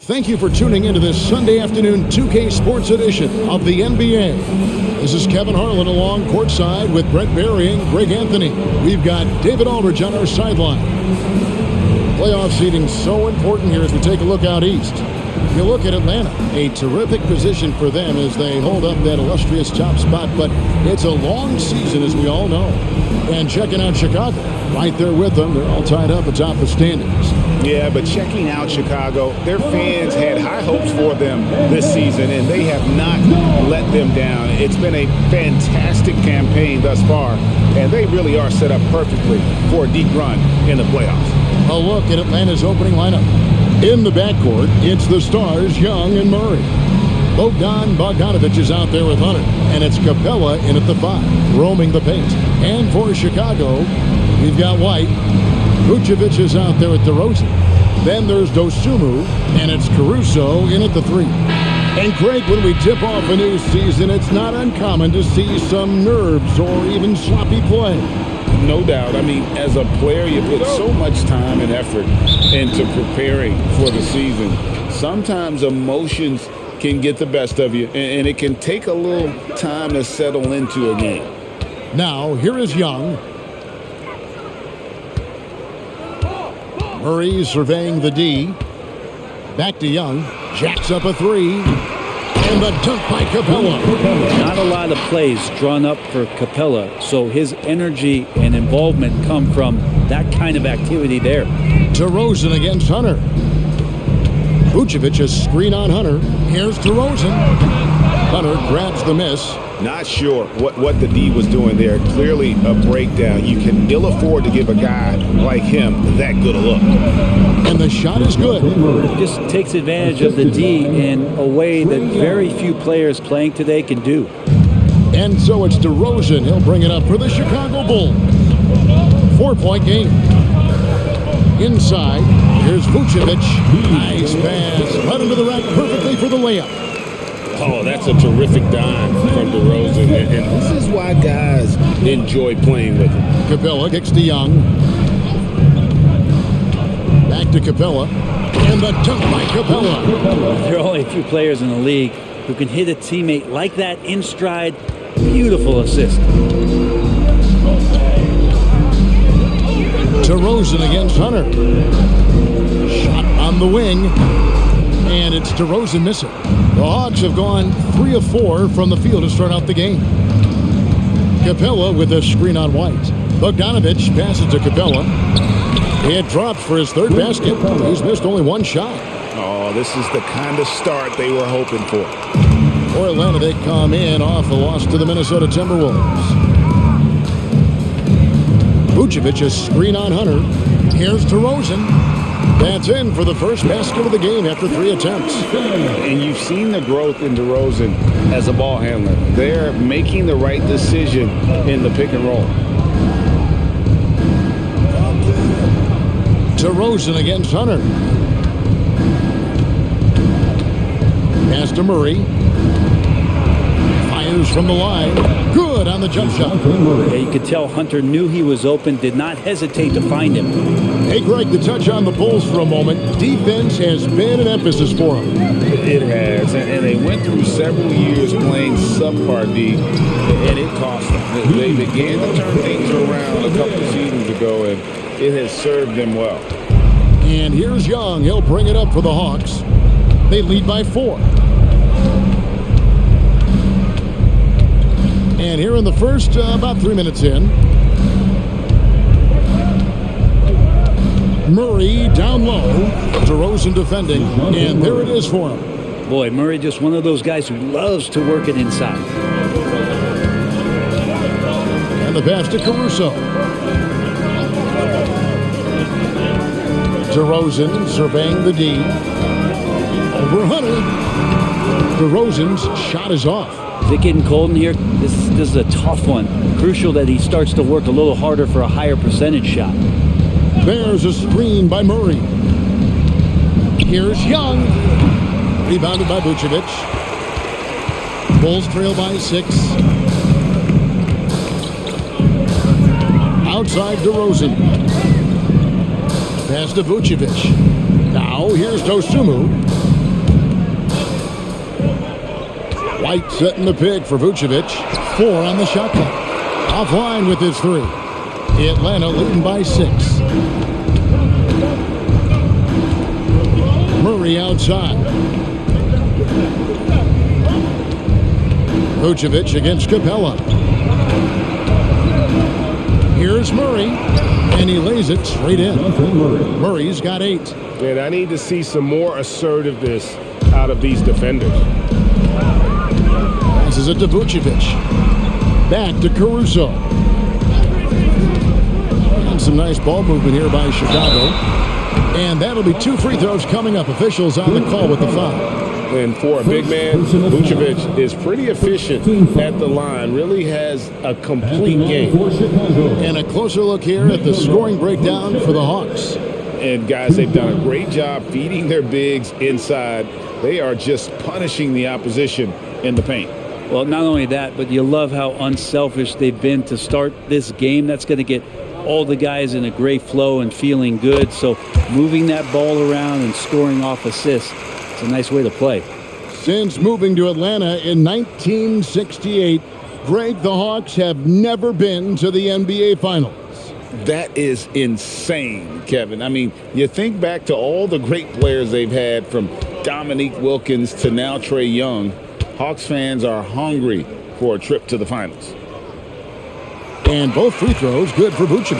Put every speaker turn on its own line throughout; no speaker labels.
Thank you for tuning into this Sunday afternoon 2K Sports edition of the NBA. This is Kevin Harlan along courtside with Brent Barry and Greg Anthony. We've got David Aldridge on our sideline. Playoff seeding so important here as we take a look out east. You look at Atlanta, a terrific position for them as they hold up that illustrious top spot, but it's a long season as we all know. And checking out Chicago, right there with them, they're all tied up atop the standings.
Yeah, but checking out Chicago, their fans had high hopes for them this season, and they have not let them down. It's been a fantastic campaign thus far, and they really are set up perfectly for a deep run in the playoffs.
A look at Atlanta's opening lineup. In the backcourt, it's the stars, Young and Murray. Bogdan Bogdanovic is out there with Hunter, and it's Capella in at the 5, roaming the paint. And for Chicago, we've got White. Vucevic is out there with DeRozan. Then there's Dosunmu, and it's Caruso in at the 3. And Greg, when we tip off a new season, it's not uncommon to see some nerves or even sloppy play.
No doubt. I mean, as a player, you put so much time and effort into preparing for the season. Sometimes emotions can get the best of you, and it can take a little time to settle into a game.
Now, here is Young. Murray surveying the D. Back to Young. Jacks up a 3. And the dunk by Capella.
Not a lot of plays drawn up for Capella, so his energy and involvement come from that kind of activity there.
DeRozan against Hunter. Vucevic a screen on Hunter. Here's DeRozan. Hunter grabs the miss.
Not sure what the D was doing there. Clearly a breakdown. You can ill afford to give a guy like him that good a look.
And the shot is good.
Just takes advantage of the D in a way that very few players playing today can do.
And so it's DeRozan. He'll bring it up for the Chicago Bulls. 4-point game. Inside, here's Vucevic. Nice pass. Right into the rack perfectly for the layup.
Oh, that's a terrific dime from DeRozan. And this is why guys enjoy playing with him.
Capella kicks to Young. Back to Capella. And the dunk by Capella.
There are only a few players in the league who can hit a teammate like that in stride. Beautiful assist.
DeRozan against Hunter. Shot on the wing. And it's DeRozan missing. The Hawks have gone 3 of 4 from the field to start out the game. Capella with a screen on White. Bogdanovic passes to Capella. He had dropped for his third basket. He's missed only one shot.
Oh, this is the kind of start they were hoping for.
For Atlanta, they come in off the loss to the Minnesota Timberwolves. Vucevic a screen on Hunter. Here's DeRozan. That's in for the first basket of the game after 3 attempts.
And you've seen the growth in DeRozan as a ball handler. They're making the right decision in the pick and roll.
DeRozan against Hunter. Pass to Murray. Fires from the line. Good on the jump shot.
Yeah, you could tell Hunter knew he was open, did not hesitate to find him.
Hey, Greg, to touch on the Bulls for a moment, defense has been an emphasis for them.
It has, and they went through several years playing subpar D, and it cost them. They began to turn things around a couple of seasons ago, and it has served them well.
And here's Young. He'll bring it up for the Hawks. They lead by 4. And here in the first, about 3 minutes in, Murray down low. DeRozan defending. And there it is for him.
Boy, Murray just one of those guys who loves to work it inside.
And the pass to Caruso. DeRozan surveying the D. Over Hunter. DeRozan's shot is off.
Is it getting cold in here? This is a tough one. Crucial that he starts to work a little harder for a higher percentage shot.
There's a screen by Murray. Here's Young. Rebounded by Vucevic. Bulls trail by 6. Outside DeRozan. Pass to Vucevic. Now here's Dosunmu. White setting the pick for Vucevic. 4 on the shot clock. Offline with his 3. Atlanta leading by 6. Murray outside. Vucevic against Capella. Here's Murray, and he lays it straight in. Murray's got 8.
And I need to see some more assertiveness out of these defenders.
Passes it to Vucevic. Back to Caruso. And some nice ball movement here by Chicago. And that'll be 2 free throws coming up. Officials on the call with the foul.
And for a big man, Vucevic is pretty efficient at the line. Really has a complete game.
And a closer look here at the scoring breakdown for the Hawks.
And guys, they've done a great job feeding their bigs inside. They are just punishing the opposition in the paint.
Well, not only that, but you love how unselfish they've been to start this game. That's going to get all the guys in a great flow and feeling good. So moving that ball around and scoring off assists, it's a nice way to play.
Since moving to Atlanta in 1968, Greg, the Hawks have never been to the NBA Finals.
That is insane, Kevin. I mean, you think back to all the great players they've had, from Dominique Wilkins to now Trae Young. Hawks fans are hungry for a trip to the finals.
And both free throws good for Vucevic.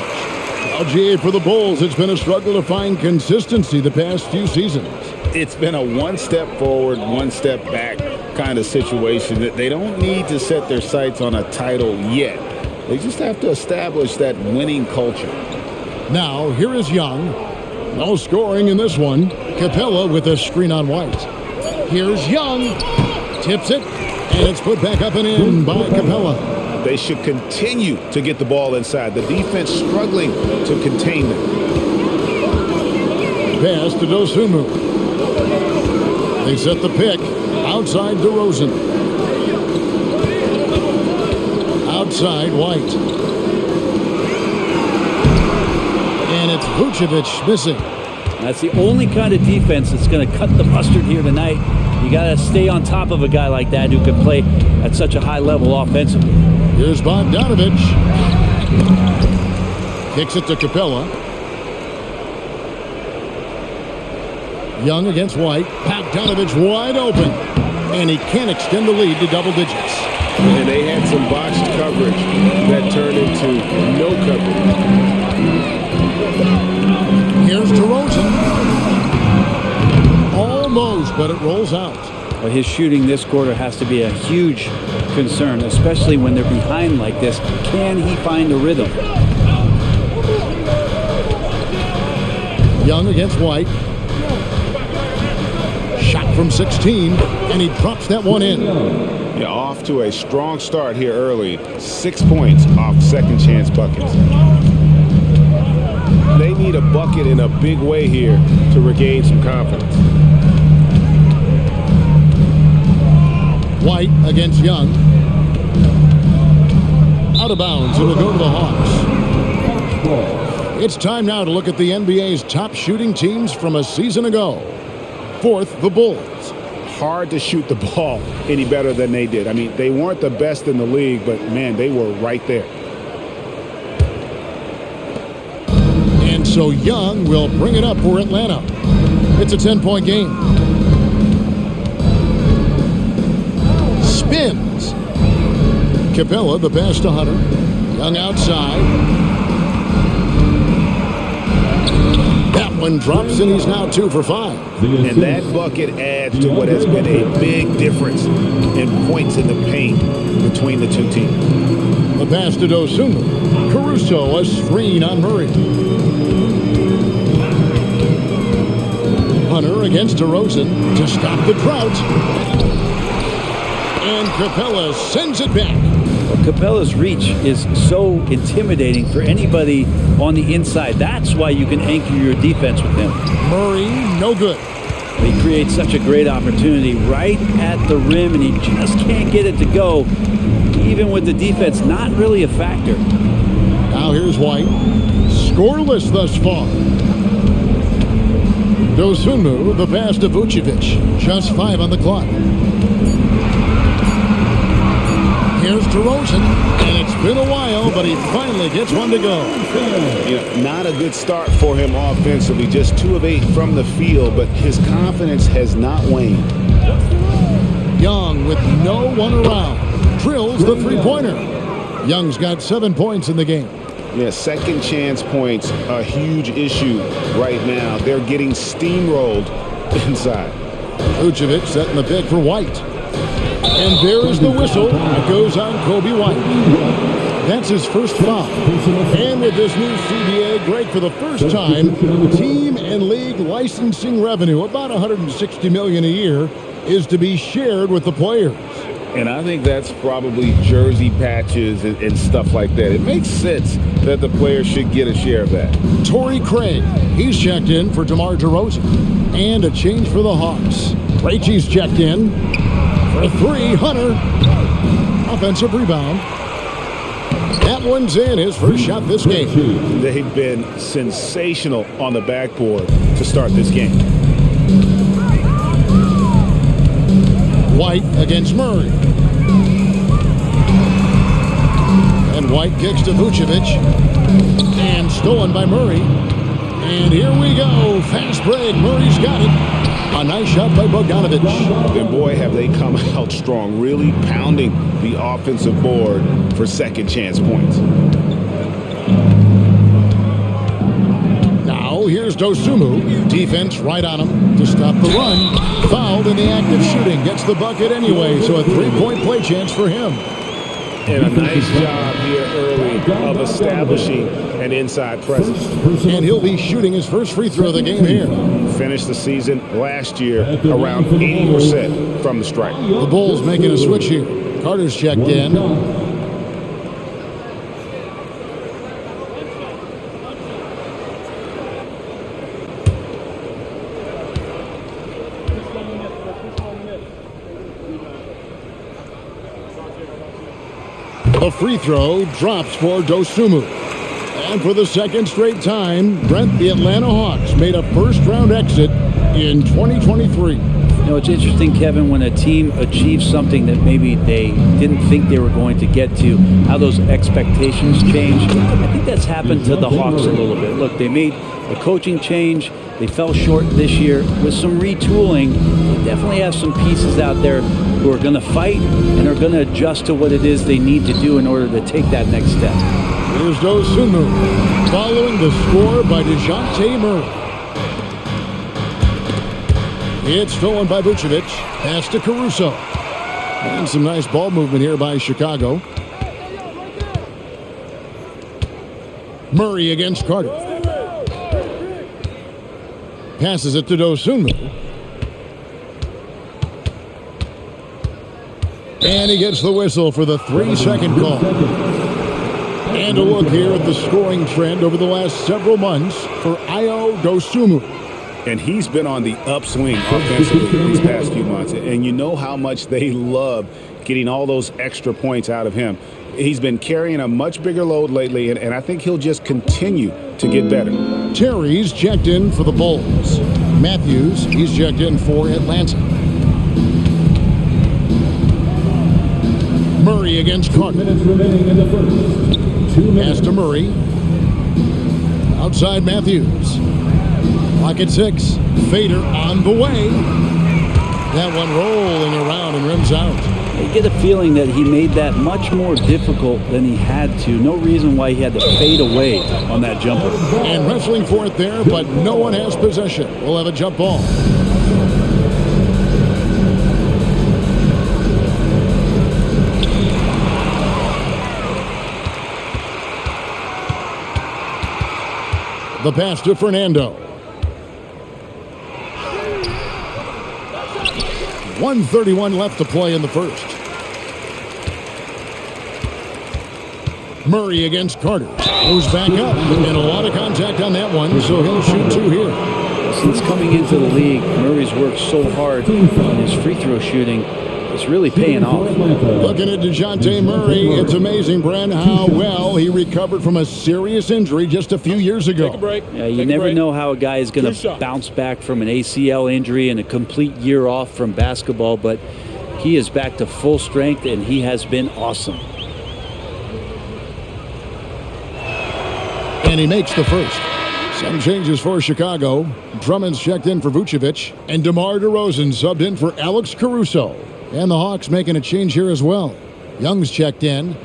LGA for the Bulls, it's been a struggle to find consistency the past few seasons.
It's been a one step forward, one step back kind of situation. That they don't need to set their sights on a title yet. They just have to establish that winning culture.
Now, here is Young. No scoring in this one. Capella with a screen on White. Here's Young. Tips it, and it's put back up and in by Capella.
They should continue to get the ball inside. The defense struggling to contain them.
Pass to Dosunmu. They set the pick outside DeRozan. Outside White. And it's Vucevic missing.
That's the only kind of defense that's going to cut the mustard here tonight. You got to stay on top of a guy like that who can play at such a high level offensively.
Here's Bogdanovich. Kicks it to Capella. Young against White. Bogdanovich wide open. And he can't extend the lead to double digits.
And they had some botched coverage that turned into no coverage.
Here's DeRozan. Almost, but it rolls out.
Well, his shooting this quarter has to be a huge concern, especially when they're behind like this. Can he find a rhythm?
Young against White. Shot from 16, and he drops that one in.
Yeah, off to a strong start here early. 6 points off second chance buckets. They need a bucket in a big way here to regain some confidence.
White against Young. Out of bounds. It'll go to the Hawks. It's time now to look at the NBA's top shooting teams from a season ago. Fourth, the Bulls.
Hard to shoot the ball any better than they did. I mean, they weren't the best in the league, but, man, they were right there.
And so Young will bring it up for Atlanta. It's a 10-point game. Spins. Capella, the pass to Hunter. Young outside. That one drops, and he's now 2 for 5.
And that bucket adds to what has been a big difference in points in the paint between the two teams.
The pass to Dosunmu. Caruso, a screen on Murray. Hunter against DeRozan to stop the drought. And Capella sends it back.
Well, Capella's reach is so intimidating for anybody on the inside. That's why you can anchor your defense with him.
Murray, no good.
He creates such a great opportunity right at the rim, and he just can't get it to go, even with the defense not really a factor.
Now here's White. Scoreless thus far. Dosunmu, the pass to Vucevic. Just 5 on the clock. Here's DeRozan, and it's been a while, but he finally gets one to go.
Not a good start for him offensively, just 2 of 8 from the field, but his confidence has not waned.
Young, with no one around, drills the three-pointer. Young's got 7 points in the game.
Yeah, second chance points, a huge issue right now. They're getting steamrolled inside.
Vucevic setting the pick for White. And there is the whistle that goes on Kobe White. That's his first foul. And with this new CBA, Greg, for the first time, team and league licensing revenue, about $160 million a year, is to be shared with the players.
And I think that's probably jersey patches and stuff like that. It makes sense that the players should get a share of that.
Torrey Craig, he's checked in for DeMar DeRozan. And a change for the Hawks. Krejci's checked in for 3. Hunter, offensive rebound. That one's in, his first shot this game.
They've been sensational on the backboard to start this game.
White against Murray. And White kicks to Vucevic. And stolen by Murray. And here we go. Fast break. Murray's got it. A nice shot by Bogdanovic.
And boy, have they come out strong, really pounding the offensive board for second chance points.
Now here's Dosunmu. Defense right on him to stop the run. Fouled in the act of shooting. Gets the bucket anyway, so a 3-point play chance for him.
And a nice job here early of establishing an inside presence.
And he'll be shooting his first free throw of the game here.
Finished the season last year around 80% from the stripe.
The Bulls making a switch here. Carter's checked in. The free throw drops for Dosunmu. And for the second straight time, Brent, the Atlanta Hawks made a first-round exit in 2023.
You know, it's interesting, Kevin, when a team achieves something that maybe they didn't think they were going to get to, how those expectations change. I think that's happened to the Hawks a little bit. Look, they made a coaching change. They fell short this year. With some retooling, they definitely have some pieces out there who are going to fight and are going to adjust to what it is they need to do in order to take that next step.
Here's Dosunmu, following the score by DeJounte Murray. It's stolen by Vucevic. Pass to Caruso. And some nice ball movement here by Chicago. Murray against Carter. Passes it to Dosunmu. And he gets the whistle for the 3-second call. And a look here at the scoring trend over the last several months for Ayo Dosunmu.
And he's been on the upswing offensively these past few months. And you know how much they love getting all those extra points out of him. He's been carrying a much bigger load lately, and I think he'll just continue to get better.
Terry's checked in for the Bulls. Matthews, he's checked in for Atlanta. Murray against Carter. Pass to Murray. Outside Matthews. Clock at 6. Fader on the way. That one rolling around and rims out.
I get a feeling that he made that much more difficult than he had to. No reason why he had to fade away on that jumper.
And wrestling for it there, but no one has possession. We'll have a jump ball. The pass to Fernando. 1:31 left to play in the first. Murray against Carter. Moves back up. And a lot of contact on that one, so he'll shoot 2 here.
Since coming into the league, Murray's worked so hard on his free throw shooting. It's really paying off.
Looking at DeJounte Murray, it's amazing, Brent, how well he recovered from a serious injury just a few years ago.
Take a break.
Yeah, you never know how a guy is going to bounce back from an ACL injury and a complete year off from basketball, but He is back to full strength, and he has been awesome.
And he makes the first. Some changes for Chicago. Drummond's checked in for Vucevic, and DeMar DeRozan subbed in for Alex Caruso. And the Hawks making a change here as well. Young's checked in.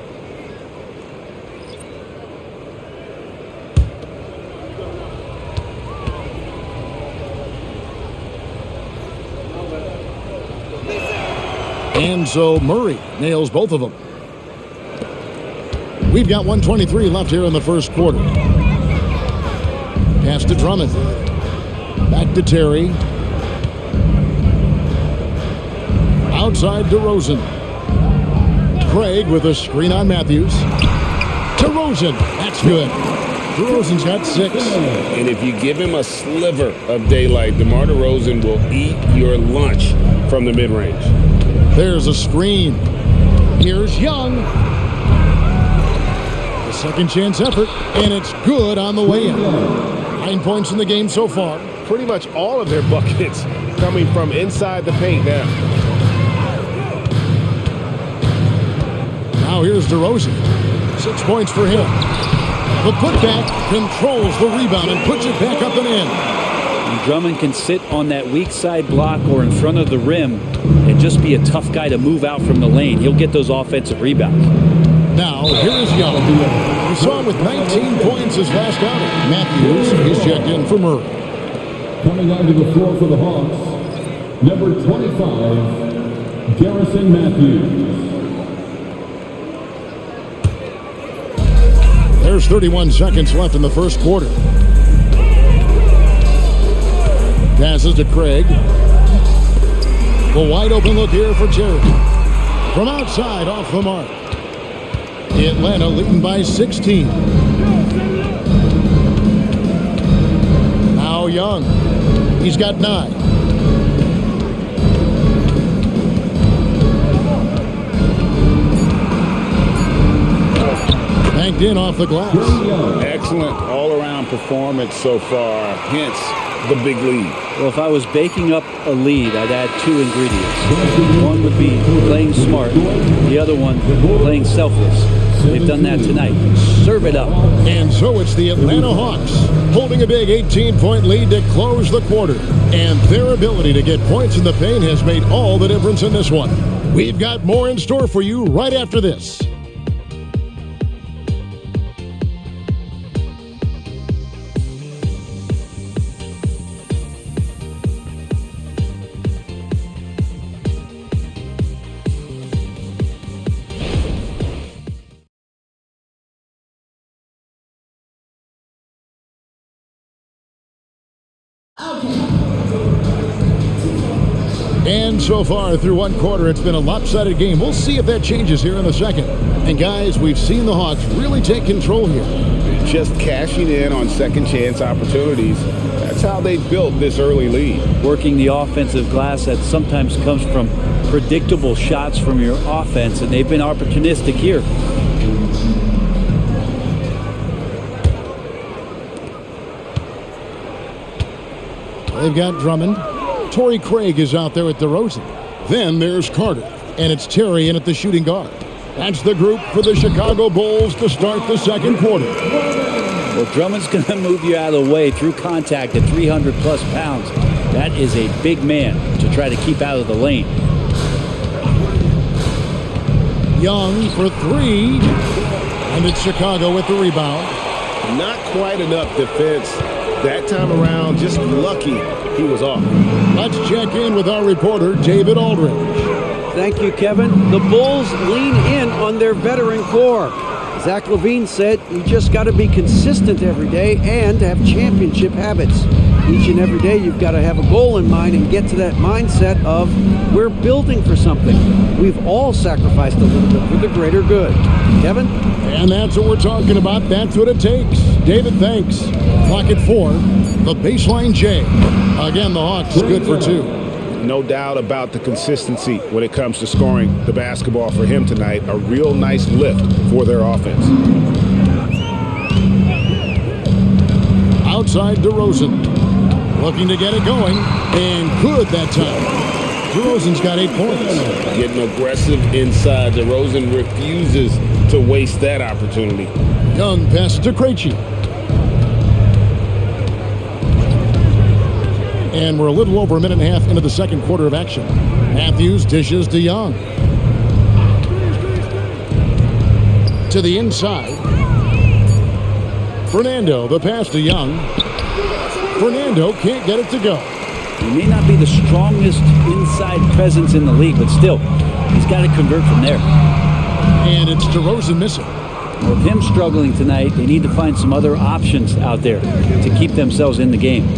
And so Murray nails both of them. We've got 1:23 left here in the first quarter. Pass to Drummond. Back to Terry. Outside DeRozan. Craig with a screen on Matthews. DeRozan. That's good. DeRozan's got 6.
And if you give him a sliver of daylight, DeMar DeRozan will eat your lunch from the mid-range.
There's a screen. Here's Young. The second chance effort, and it's good on the way in. 9 points in the game so far.
Pretty much all of their buckets coming from inside the paint now.
Now here's DeRozan. 6 points for him. The putback controls the rebound and puts it back up and in.
And Drummond can sit on that weak side block or in front of the rim and just be a tough guy to move out from the lane. He'll get those offensive rebounds.
Now, here's Young. We saw him with 19 points his last outing. Matthews is checked in for Murray.
Coming onto the floor for the Hawks, number 25, Garrison Matthews.
There's 31 seconds left in the first quarter. Passes to Craig. The wide open look here for Terry. From outside, off the mark. Atlanta leading by 16. Now Young. He's got 9. Banked in off the glass.
Excellent all-around performance so far, hence the big lead.
Well, if I was baking up a lead, I'd add 2 ingredients. One would be playing smart. The other one, playing selfless. They've done that tonight. Serve it up.
And so it's the Atlanta Hawks holding a big 18-point lead to close the quarter. And their ability to get points in the paint has made all the difference in this one. We've got more in store for you right after this. And so far through one quarter, it's been a lopsided game. We'll see if that changes here in the second. And guys, we've seen the Hawks really take control here.
Just cashing in on second chance opportunities. That's how they built this early lead.
Working the offensive glass that sometimes comes from predictable shots from your offense, and they've been opportunistic here.
They've got Drummond. Torrey Craig is out there with DeRozan. Then there's Carter, and it's Terry in at the shooting guard. That's the group for the Chicago Bulls to start the second quarter.
Well, Drummond's going to move you out of the way through contact at 300-plus pounds. That is a big man to try to keep out of the lane.
Young for 3, and it's Chicago with the rebound.
Not quite enough defense that time around. Just lucky he was off.
Let's check in with our reporter, David Aldridge.
Thank you, Kevin. The Bulls lean in on their veteran core. Zach LaVine said you just got to be consistent every day and have championship habits. Each and every day you've got to have a goal in mind and get to that mindset of we're building for something. We've all sacrificed a little bit for the greater good. Kevin?
And that's what we're talking about. That's what it takes. David, thanks. Clock at 4. The baseline J. Again, the Hawks good for 2.
No doubt about the consistency when it comes to scoring the basketball for him tonight. A real nice lift for their offense.
Outside DeRozan. Looking to get it going. And good that time. DeRozan's got 8 points.
Getting aggressive inside. DeRozan refuses to waste that opportunity.
Young passes to Krejci. And we're a little over a minute and a half into the second quarter of action. Matthews dishes to Young. To the inside. Fernando, the pass to Young. Fernando can't get it to go.
He may not be the strongest inside presence in the league, but still, he's got to convert from there.
And it's DeRozan missing.
With him struggling tonight, they need to find some other options out there to keep themselves in the game.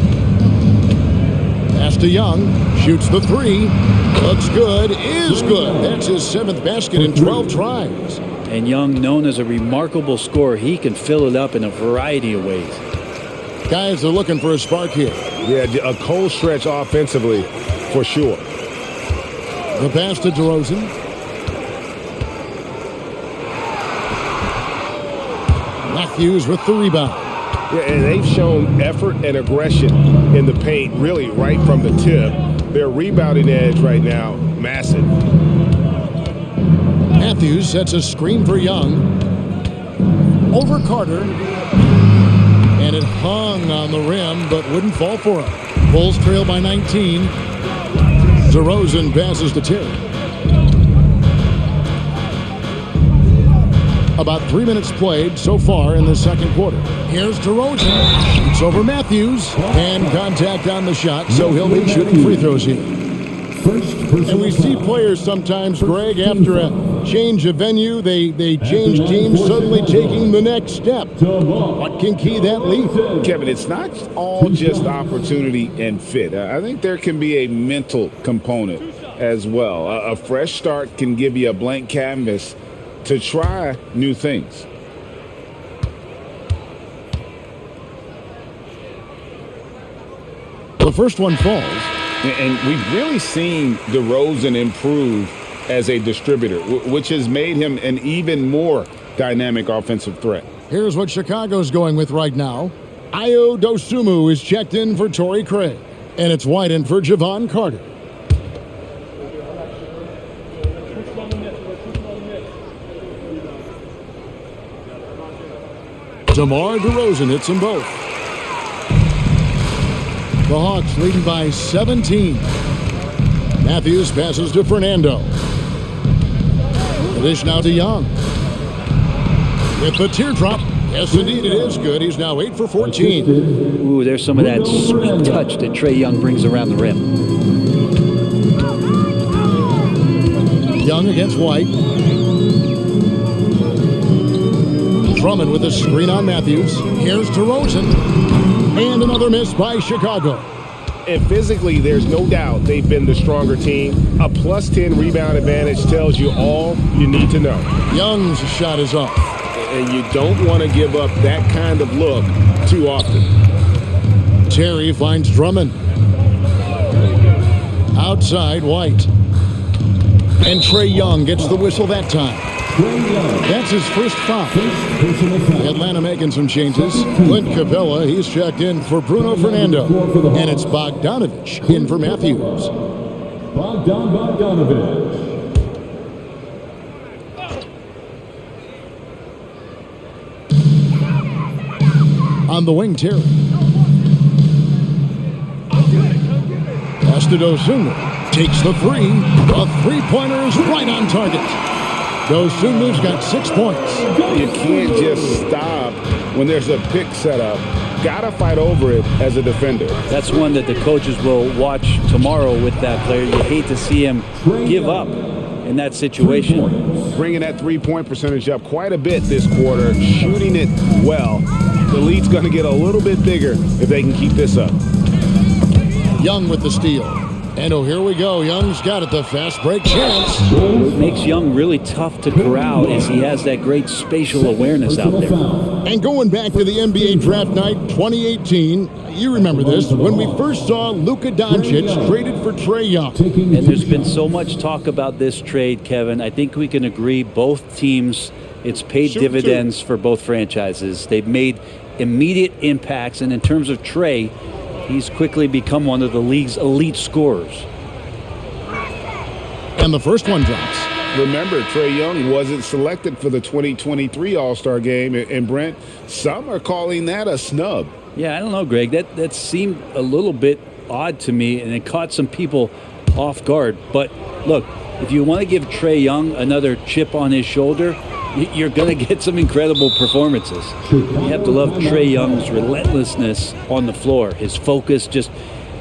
Pass to Young. Shoots the three. Looks good. Is good. That's his 7th basket in 12 tries.
And Young, known as a remarkable scorer, he can fill it up in a variety of ways.
Guys are looking for a spark here.
Yeah, a cold stretch offensively for sure.
The pass to DeRozan. Matthews with the rebound.
Yeah, and they've shown effort and aggression in the paint really right from the tip. Their rebounding edge right now, massive.
Matthews sets a screen for Young. Over Carter. And it hung on the rim, but wouldn't fall for him. Bulls trail by 19. DeRozan passes to Terry. About 3 minutes played so far in the second quarter. Here's DeRozan. Shoots over Matthews. And contact on the shot, so he'll be shooting free throws here. And we see players sometimes, Greg, after a change of venue, they change teams, suddenly taking the next step. What can key that leap?
Kevin, it's not all just opportunity and fit. I think there can be a mental component as well. A fresh start can give you a blank canvas to try new things.
The first one falls.
And we've really seen DeRozan improve as a distributor, which has made him an even more dynamic offensive threat.
Here's what Chicago's going with right now. Ayo Dosunmu is checked in for Torrey Craig. And it's White in for Javon Carter. DeMar DeRozan hits them both. The Hawks leading by 17. Matthews passes to Fernando. The dish now to Young. With the teardrop. Yes, indeed, it is good. He's now 8 for 14.
Ooh, there's some of that sweet touch that Trae Young brings around the rim.
Young against White. Drummond with a screen on Matthews. Here's DeRozan. And another miss by Chicago.
And physically, there's no doubt they've been the stronger team. A plus 10 rebound advantage tells you all you need to know.
Young's shot is off.
And you don't want to give up that kind of look too often.
Terry finds Drummond. Outside, White. And Trae Young gets the whistle that time. That's his first foul. Atlanta making some changes. Clint Capella, he's checked in for Bruno Fernando. And it's Bogdanovich in for Matthews.
Bogdanovich.
On the wing, Terry. Pass to Dosunmu. Takes the three. A three-pointer is right on target. Dosunmu's got 6 points.
You can't just stop when there's a pick set up. Gotta fight over it as a defender.
That's one that the coaches will watch tomorrow with that player. You hate to see him give up in that situation.
Bringing that three-point percentage up quite a bit this quarter, shooting it well. The lead's going to get a little bit bigger if they can keep this up.
Young with the steal. And oh, here we go. Young's got it. The fast break chance.
What makes Young really tough to corral is he has that great spatial awareness out there.
And going back to the NBA draft night 2018, you remember this, when we first saw Luka Doncic traded for Trae Young.
And there's been so much talk about this trade, Kevin. I think we can agree both teams, it's paid dividends for both franchises. They've made immediate impacts, and in terms of Trae, he's quickly become one of the league's elite scorers.
And the first one drops.
Remember, Trae Young wasn't selected for the 2023 All-Star game. And Brent, some are calling that a snub.
Yeah, I don't know, Greg. That seemed a little bit odd to me, and it caught some people off guard. But look, if you want to give Trae Young another chip on his shoulder, you're going to get some incredible performances. You have to love Trae Young's relentlessness on the floor, his focus, just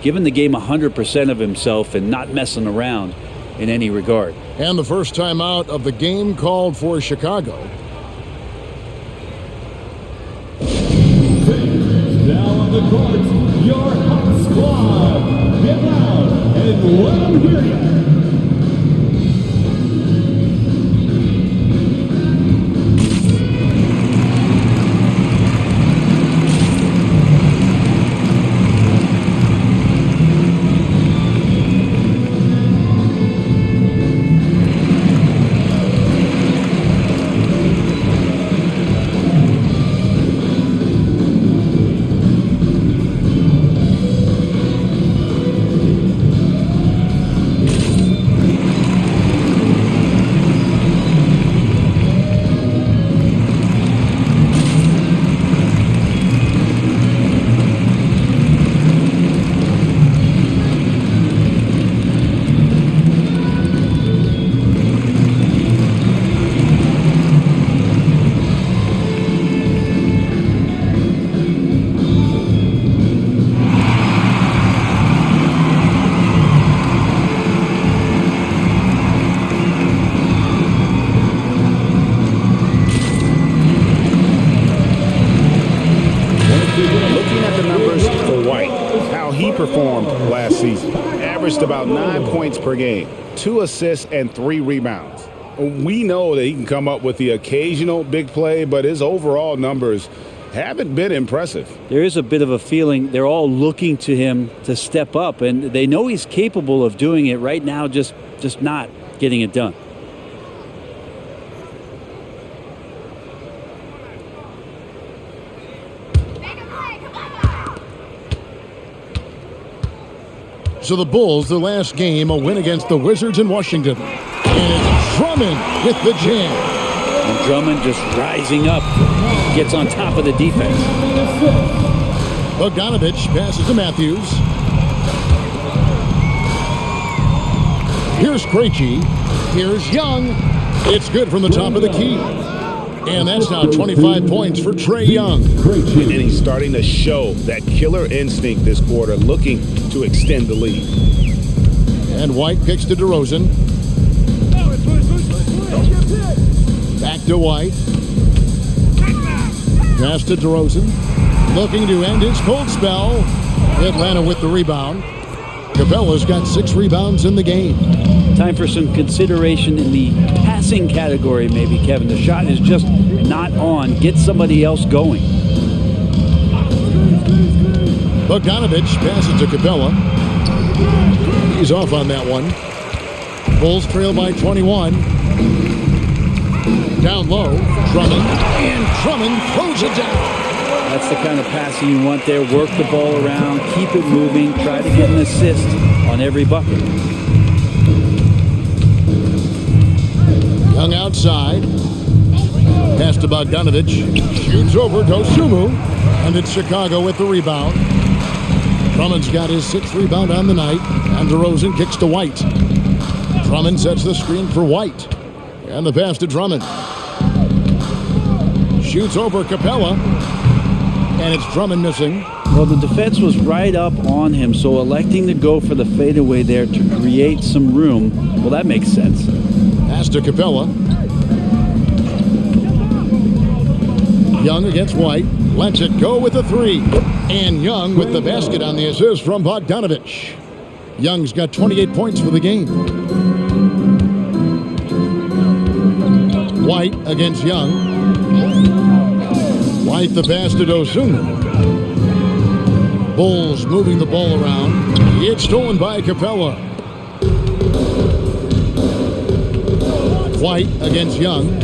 giving the game 100% of himself and not messing around in any regard.
And the first timeout of the game called for Chicago.
Now on the court, your Hawks squad. Get loud and let them hear you.
Performed last season. Averaged about 9 points per game, 2 assists, and 3 rebounds. We know that he can come up with the occasional big play, but his overall numbers haven't been impressive.
There is a bit of a feeling they're all looking to him to step up, and they know he's capable of doing it right now, just not getting it done.
So the Bulls, their last game, a win against the Wizards in Washington. And it's Drummond with the jam.
And Drummond just rising up, gets on top of the defense.
Bogdanovich passes to Matthews. Here's Krejci. Here's Young. It's good from the top of the key. And that's now 25 points for Trae Young.
And he's starting to show that killer instinct this quarter, looking to extend the lead.
And White kicks to DeRozan. Back to White. Pass to DeRozan. Looking to end his cold spell. Atlanta with the rebound. Capella's got 6 rebounds in the game.
Time for some consideration in the passing category, maybe, Kevin. The shot is just not on. Get somebody else going.
Bogdanovich passes to Capella. He's off on that one. Bulls trail by 21. Down low, Drummond. And Drummond throws it down.
That's the kind of passing you want there. Work the ball around, keep it moving, try to get an assist on every bucket.
Young outside. Pass to Bogdanovich. Shoots over Dosunmu. And it's Chicago with the rebound. Drummond's got his 6th rebound on the night. And DeRozan kicks to White. Drummond sets the screen for White. And the pass to Drummond. Shoots over Capella. And it's Drummond missing.
Well, the defense was right up on him, so electing to go for the fadeaway there to create some room, well, that makes sense.
Pass to Capella. Young against White. Lets it go with a 3. And Young with the basket on the assist from Bogdanovich. Young's got 28 points for the game. White against Young. White the pass to Dosunmu. Bulls moving the ball around. It's stolen by Capella. White against Young.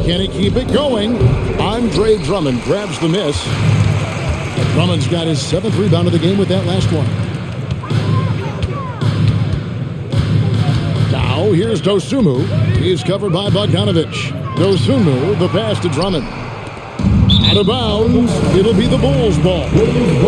Can he keep it going? Andre Drummond grabs the miss. Drummond's got his 7th rebound of the game with that last one. Now here's Dosunmu. He's covered by Bogdanovich. Dosunmu, the pass to Drummond. Out of bounds. It'll be the Bulls' ball.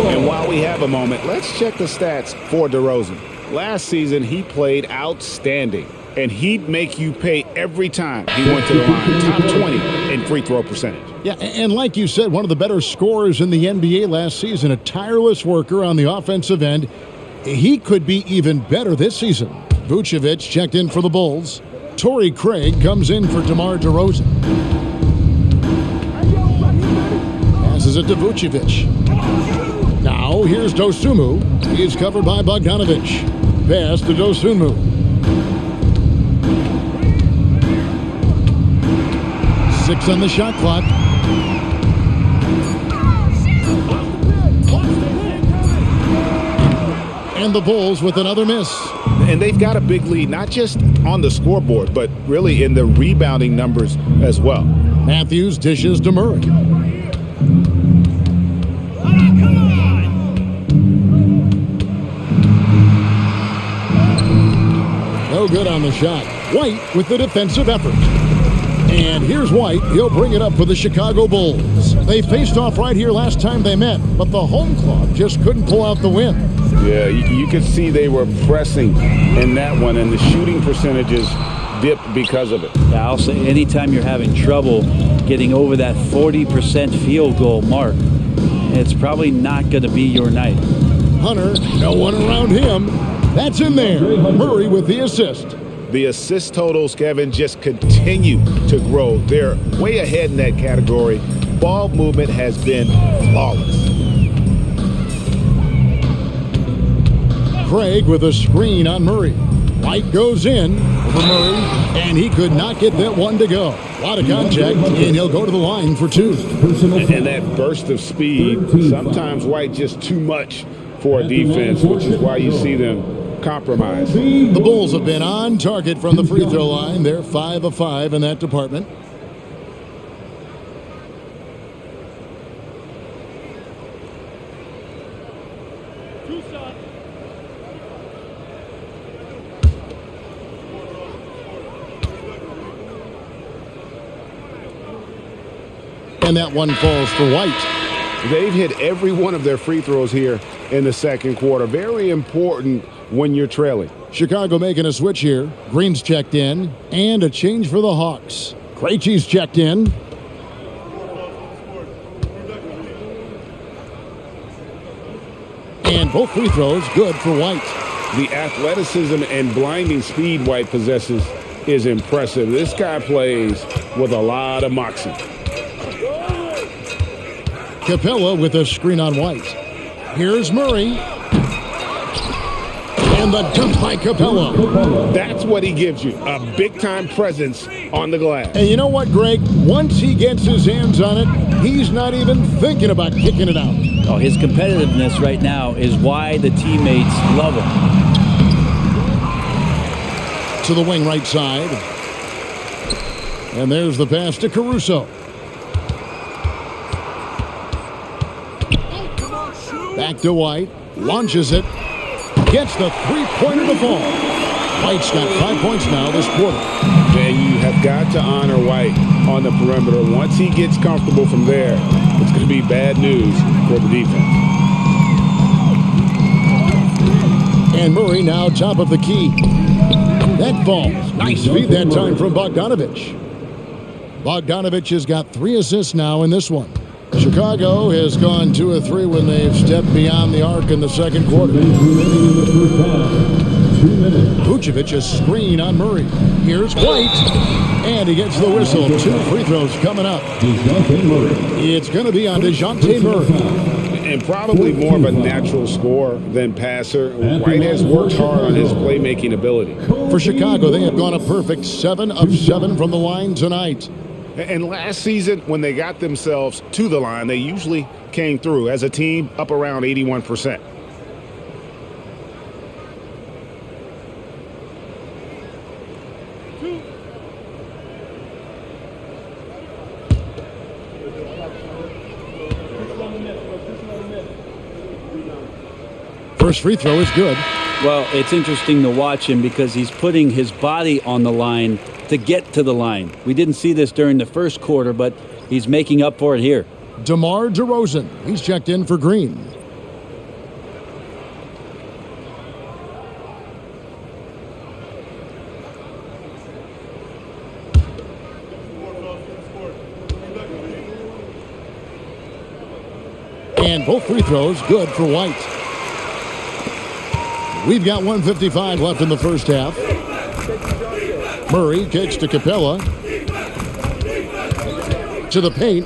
And while we have a moment, let's check the stats for DeRozan. Last season, he played outstanding, and he'd make you pay every time he went to the line. Top 20 in free throw percentage.
Yeah, and like you said, one of the better scorers in the NBA last season, a tireless worker on the offensive end. He could be even better this season. Vucevic checked in for the Bulls. Torrey Craig comes in for DeMar DeRozan. Passes it to Vucevic. Now here's Dosunmu. He's covered by Bogdanovich. Pass to Dosunmu. Six on the shot clock. And the Bulls with another miss.
And they've got a big lead, not just on the scoreboard, but really in the rebounding numbers as well.
Matthews dishes to Murray. No good on the shot. White with the defensive effort. And here's White. He'll bring it up for the Chicago Bulls. They faced off right here last time they met, but the home club just couldn't pull out the win.
Yeah, you could see they were pressing in that one, and the shooting percentages dipped because of it.
Yeah, I'll say anytime you're having trouble getting over that 40% field goal mark, it's probably not going to be your night.
Hunter, no one around him. That's in there. Murray with the assist.
The assist totals, Kevin, just continue to grow. They're way ahead in that category. Ball movement has been flawless.
Craig with a screen on Murray. White goes in for Murray, and he could not get that one to go. A lot of contact, and he'll go to the line for two.
And that burst of speed, sometimes White just too much for a defense, which is why you see them compromise.
The Bulls have been on target from the free throw line. They're 5 of 5 in that department. And that one falls for White.
They've hit every one of their free throws here in the second quarter. Very important when you're trailing.
Chicago making a switch here. Green's checked in, and a change for the Hawks. Krejci's checked in. And both free throws good for White.
The athleticism and blinding speed White possesses is impressive. This guy plays with a lot of moxie.
Capella with a screen on White. Here's Murray. And the dunk by Capella.
That's what he gives you, a big-time presence on the glass.
And you know what, Greg? Once he gets his hands on it, he's not even thinking about kicking it out.
Oh, his competitiveness right now is why the teammates love him.
To the wing right side. And there's the pass to Caruso. Back to White. Launches it. Gets the three-pointer to fall. White's got 5 points now this quarter.
And you have got to honor White on the perimeter. Once he gets comfortable from there, it's going to be bad news for the defense.
And Murray now top of the key. That falls. Nice feed that time from Bogdanovich. Bogdanovich has got 3 assists now in this one. Chicago has gone 2 of 3 when they've stepped beyond the arc in the second quarter. Vucevic a screen on Murray. Here's White. And he gets the whistle. 2 free throws coming up. It's going to be on DeJounte Murray.
And probably more of a natural scorer than passer. White has worked hard on his playmaking ability.
For Chicago, they have gone a perfect 7 of 7 from the line tonight.
And last season, when they got themselves to the line, they usually came through as a team up around 81%.
First free throw is good.
Well, it's interesting to watch him because he's putting his body on the line to get to the line. We didn't see this during the first quarter, but he's making up for it here.
DeMar DeRozan. He's checked in for Green. And both free throws good for White. We've got 1:55 left in the first half. Murray kicks to Capella. To the paint.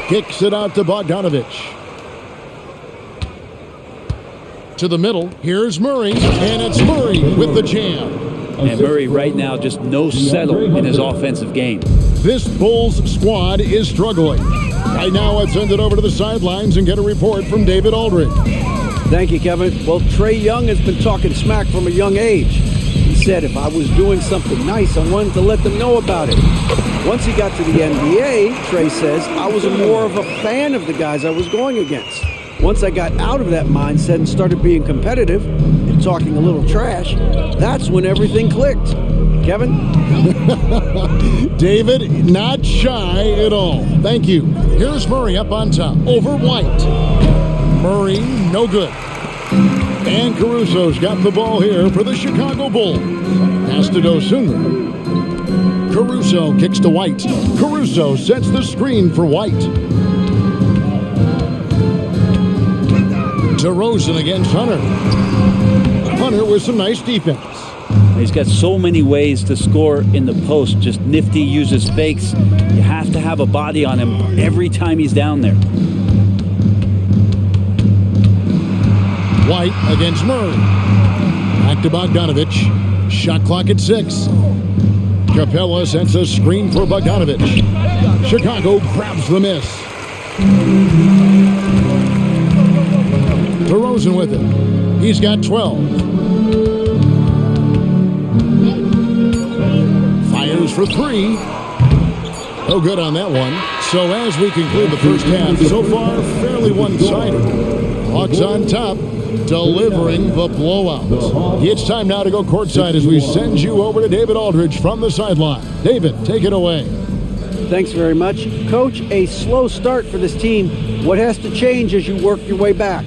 Kicks it out to Bogdanovic. To the middle. Here's Murray. And it's Murray with the jam.
And Murray right now just no settle in his offensive game.
This Bulls squad is struggling. Right now, let's send it over to the sidelines and get a report from David Aldridge.
Thank you, Kevin. Well, Trae Young has been talking smack from a young age. He said if I was doing something nice, I wanted to let them know about it. Once he got to the NBA, Trae says, I was more of a fan of the guys I was going against. Once I got out of that mindset and started being competitive and talking a little trash, that's when everything clicked. Kevin?
David, not shy at all. Thank you. Here's Murray up on top over White. Murray, no good. And Caruso's got the ball here for the Chicago Bulls. Pass to Dosunmu. Caruso kicks to White. Caruso sets the screen for White. DeRozan against Hunter. Hunter with some nice defense.
He's got so many ways to score in the post. Just nifty, uses fakes. You have to have a body on him every time he's down there.
White against Murray. Back to Bogdanovic. Shot clock at 6. Capella sends a screen for Bogdanovic. Chicago grabs the miss. DeRozan with it. He's got 12. Fires for 3. No good on that one. So as we conclude the first half, so far fairly one-sided. Hawks on top, delivering the blowout. It's time now to go courtside as we send you over to David Aldridge from the sideline. David, take it away.
Thanks very much. Coach, a slow start for this team. What has to change as you work your way back?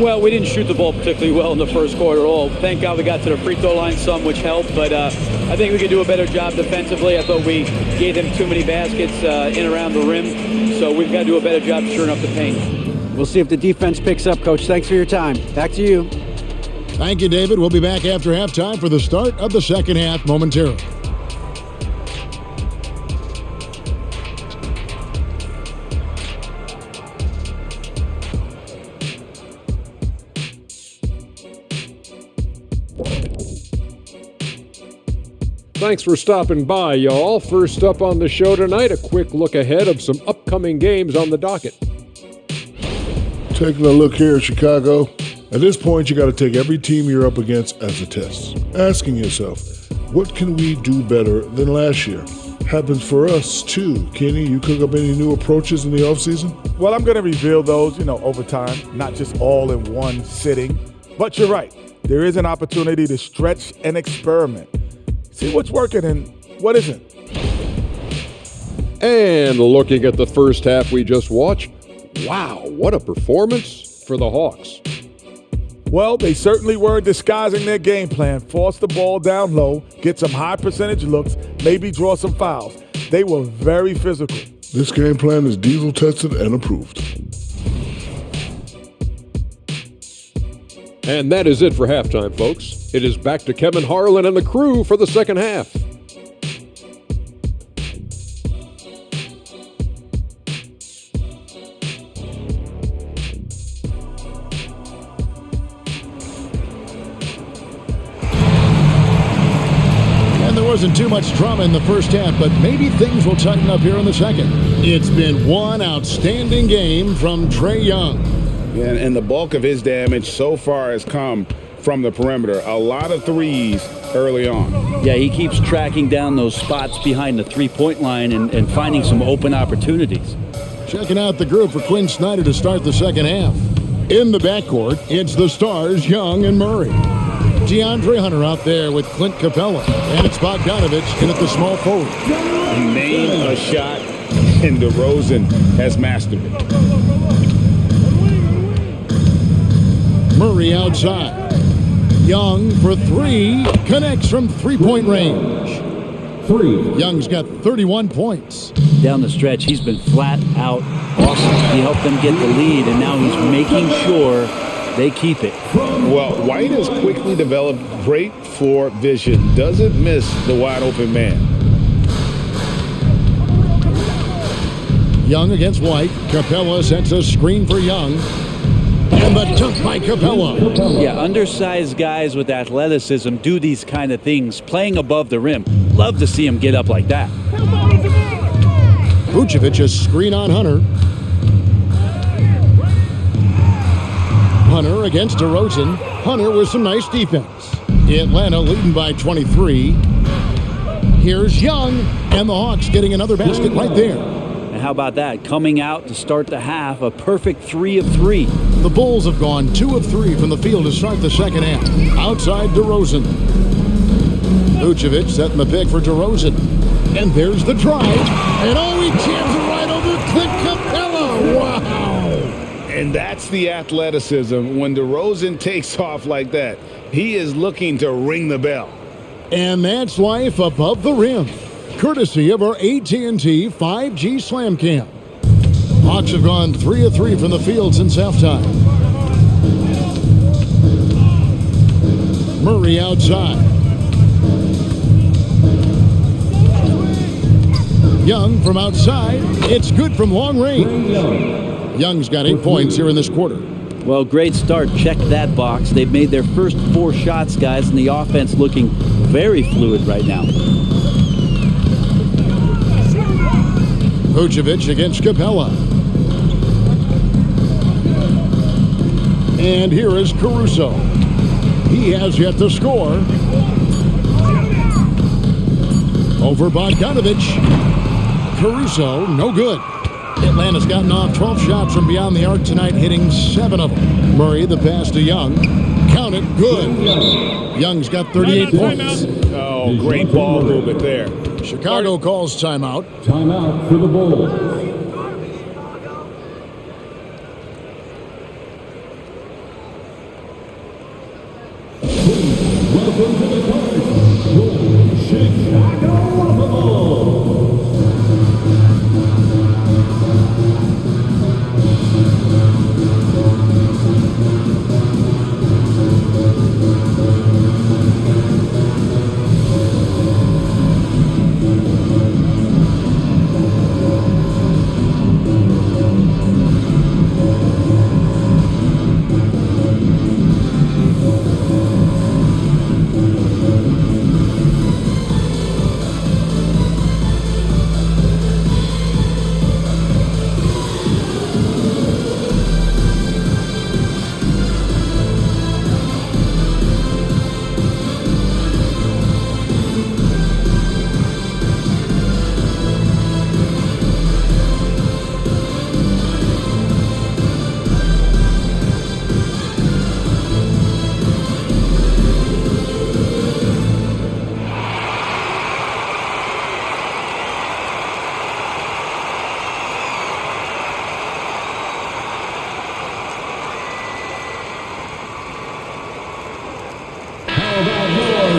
Well, we didn't shoot the ball particularly well in the first quarter at all. Thank God we got to the free throw line some, which helped. But I think we could do a better job defensively. I thought we gave them too many baskets in around the rim. So we've got to do a better job shoring up the paint.
We'll see if the defense picks up, Coach. Thanks for your time. Back to you.
Thank you, David. We'll be back after halftime for the start of the second half momentarily.
Thanks for stopping by, y'all. First up on the show tonight, a quick look ahead of some upcoming games on the docket.
Taking a look here at Chicago, at this point you got to take every team you're up against as a test. Asking yourself, what can we do better than last year? Happens for us too. Kenny, you cook up any new approaches in the offseason?
Well, I'm going to reveal those, over time, not just all in one sitting. But you're right. There is an opportunity to stretch and experiment. See what's working and what isn't.
And looking at the first half we just watched, wow, what a performance for the Hawks.
Well, they certainly were disguising their game plan. Force the ball down low, get some high percentage looks, maybe draw some fouls. They were very physical.
This game plan is diesel tested and approved.
And that is it for halftime, folks. It is back to Kevin Harlan and the crew for the second half.
And there wasn't too much drama in the first half, but maybe things will tighten up here in the second. It's been one outstanding game from Trae Young.
And the bulk of his damage so far has come from the perimeter. A lot of threes early on.
Yeah, he keeps tracking down those spots behind the three-point line and finding some open opportunities.
Checking out the group for Quinn Snyder to start the second half. In the backcourt, it's the Stars, Young and Murray. DeAndre Hunter out there with Clint Capella. And it's Bogdanovich in at the small forward.
Name a shot, and DeRozan has mastered it.
Murray outside. Young for three. Connects from three-point range. Young's got 31 points.
Down the stretch, he's been flat out awesome. He helped them get the lead, and now he's making sure they keep it.
Well, White has quickly developed great floor vision. Doesn't miss the wide-open man.
Young against White. Capella sets a screen for Young. And the dunk by Capella.
Yeah, undersized guys with athleticism do these kind of things, playing above the rim. Love to see him get up like that.
Vucevic a screen on Hunter. Hunter against DeRozan. Hunter with some nice defense. Atlanta leading by 23. Here's Young, and the Hawks getting another basket right there.
And how about that? Coming out to start the half, a perfect 3 of 3.
The Bulls have gone 2 of 3 from the field to start the second half. Outside DeRozan. Vucevic setting the pick for DeRozan. And there's the drive. And oh, he jams it right over Clint Capella. Wow.
And that's the athleticism. When DeRozan takes off like that, he is looking to ring the bell.
And that's life above the rim. Courtesy of our AT&T 5G Slam Cam. Hawks have gone 3 of 3 from the field since halftime. Murray outside. Young from outside. It's good from long range. Young's got 8 points here in this quarter.
Well, great start. Check that box. They've made their first 4 shots, guys, and the offense looking very fluid right now.
Vucevic against Capella. And here is Caruso. He has yet to score. Over Bogdanovich. Caruso, no good. Atlanta's gotten off 12 shots from beyond the arc tonight, hitting 7 of them. Murray, the pass to Young. Count it, good. Young's got 38 points.
Oh, great ball movement there.
Chicago calls timeout.
Timeout for the Bulls. Welcome to the court, your Chicago Bulls.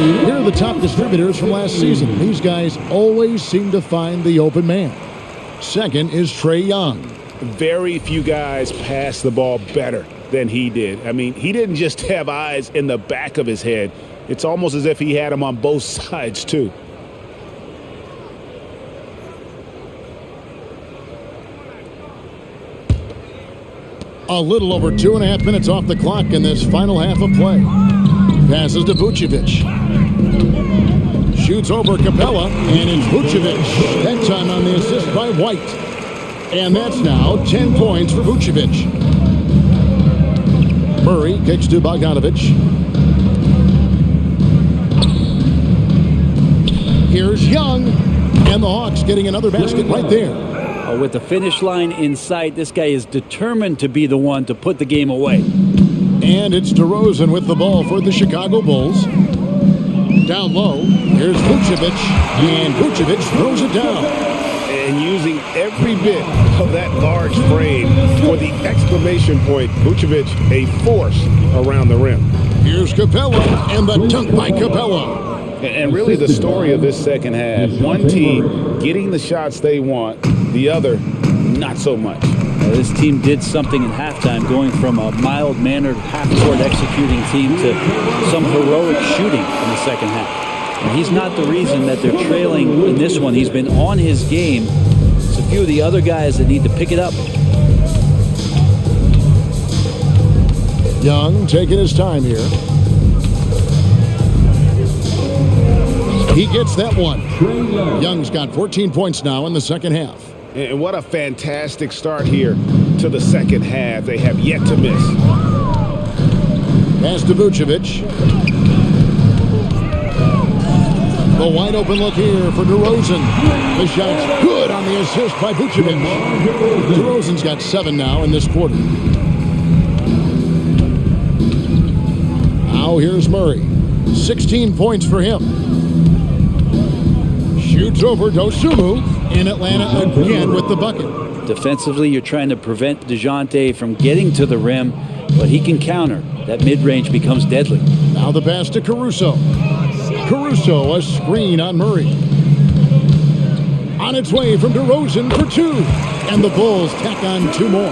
Here are the top distributors from last season. These guys always seem to find the open man. Second is Trae Young.
Very few guys pass the ball better than he did. I mean, he didn't just have eyes in the back of his head. It's almost as if he had them on both sides, too.
A little over 2.5 minutes off the clock in this final half of play. Passes to Vucevic. Shoots over Capella, and it's Vucevic. That time on the assist by White. And that's now 10 points for Vucevic. Murray kicks to Bogdanovich. Here's Young, and the Hawks getting another basket right there.
With the finish line in sight, this guy is determined to be the one to put the game away.
And it's DeRozan with the ball for the Chicago Bulls. Down low, here's Vucevic, and Vucevic throws it down.
And using every bit of that large frame for the exclamation point, Vucevic, a force around the rim.
Here's Capella, and the dunk by Capella.
And really the story of this second half, one team getting the shots they want, the other not so much.
This team did something in halftime, going from a mild-mannered half-court executing team to some heroic shooting in the second half. And he's not the reason that they're trailing in this one. He's been on his game. It's a few of the other guys that need to pick it up.
Young taking his time here. He gets that one. Young's got 14 points now in the second half.
And what a fantastic start here to the second half. They have yet to miss.
Pass to Vucevic. The wide open look here for DeRozan. The shot's good on the assist by Vucevic. DeRozan's got 7 now in this quarter. Now here's Murray. 16 points for him. Shoots over Dosunmu, and Atlanta again with the bucket.
Defensively, you're trying to prevent DeJounte from getting to the rim, but he can counter. That mid-range becomes deadly.
Now the pass to Caruso. Caruso, a screen on Murray. On its way from DeRozan for 2. And the Bulls tack on 2 more.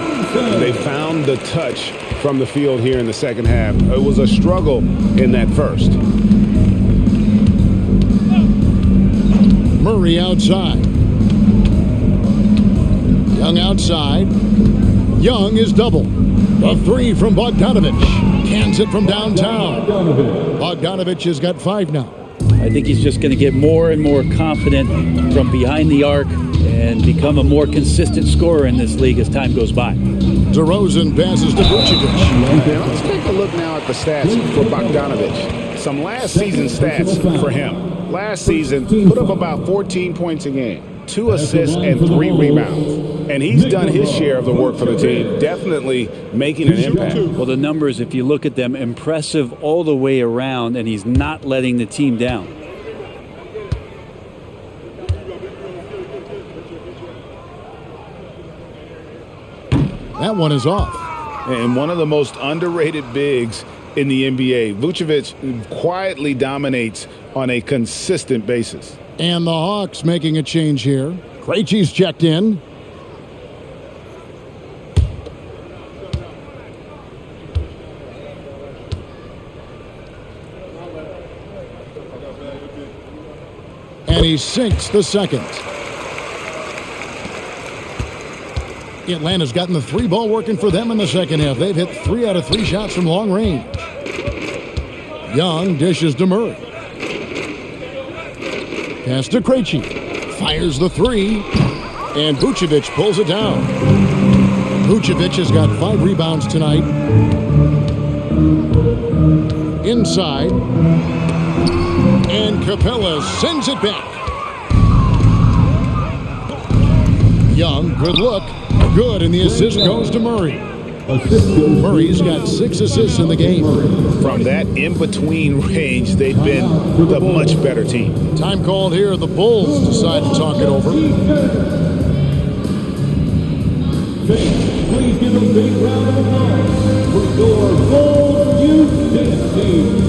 They found the touch from the field here in the second half. It was a struggle in that first.
Murray outside. Young outside. Young is double. The 3 from Bogdanovic. Cans it from downtown. Bogdanovic has got 5 now.
I think he's just going to get more and more confident from behind the arc and become a more consistent scorer in this league as time goes by.
DeRozan passes to Vucevic.
Let's take a look now at the stats for Bogdanovic. Some last season stats for him. Last season, put up about 14 points a game, 2 assists and 3 rebounds. And he's done his share of the work for the team, definitely making an impact.
Well, the numbers, if you look at them, impressive all the way around, and he's not letting the team down.
That one is off.
And one of the most underrated bigs in the NBA. Vucevic quietly dominates on a consistent basis.
And the Hawks making a change here. Krejci's checked in. And he sinks the second. Atlanta's gotten the 3 ball working for them in the second half. They've hit 3 out of 3 shots from long range. Young dishes to Murray. Pass to Krejci. Fires the 3. And Vucevic pulls it down. Vucevic has got 5 rebounds tonight. Inside. And Capella sends it back. Young, good look. Good, and the assist goes to Murray. Murray's got 6 assists in the game.
From that in-between range, they've been the much better team.
Time called here. The Bulls decide to talk it over.
Please give a big round of applause for your Bulls Youth Team.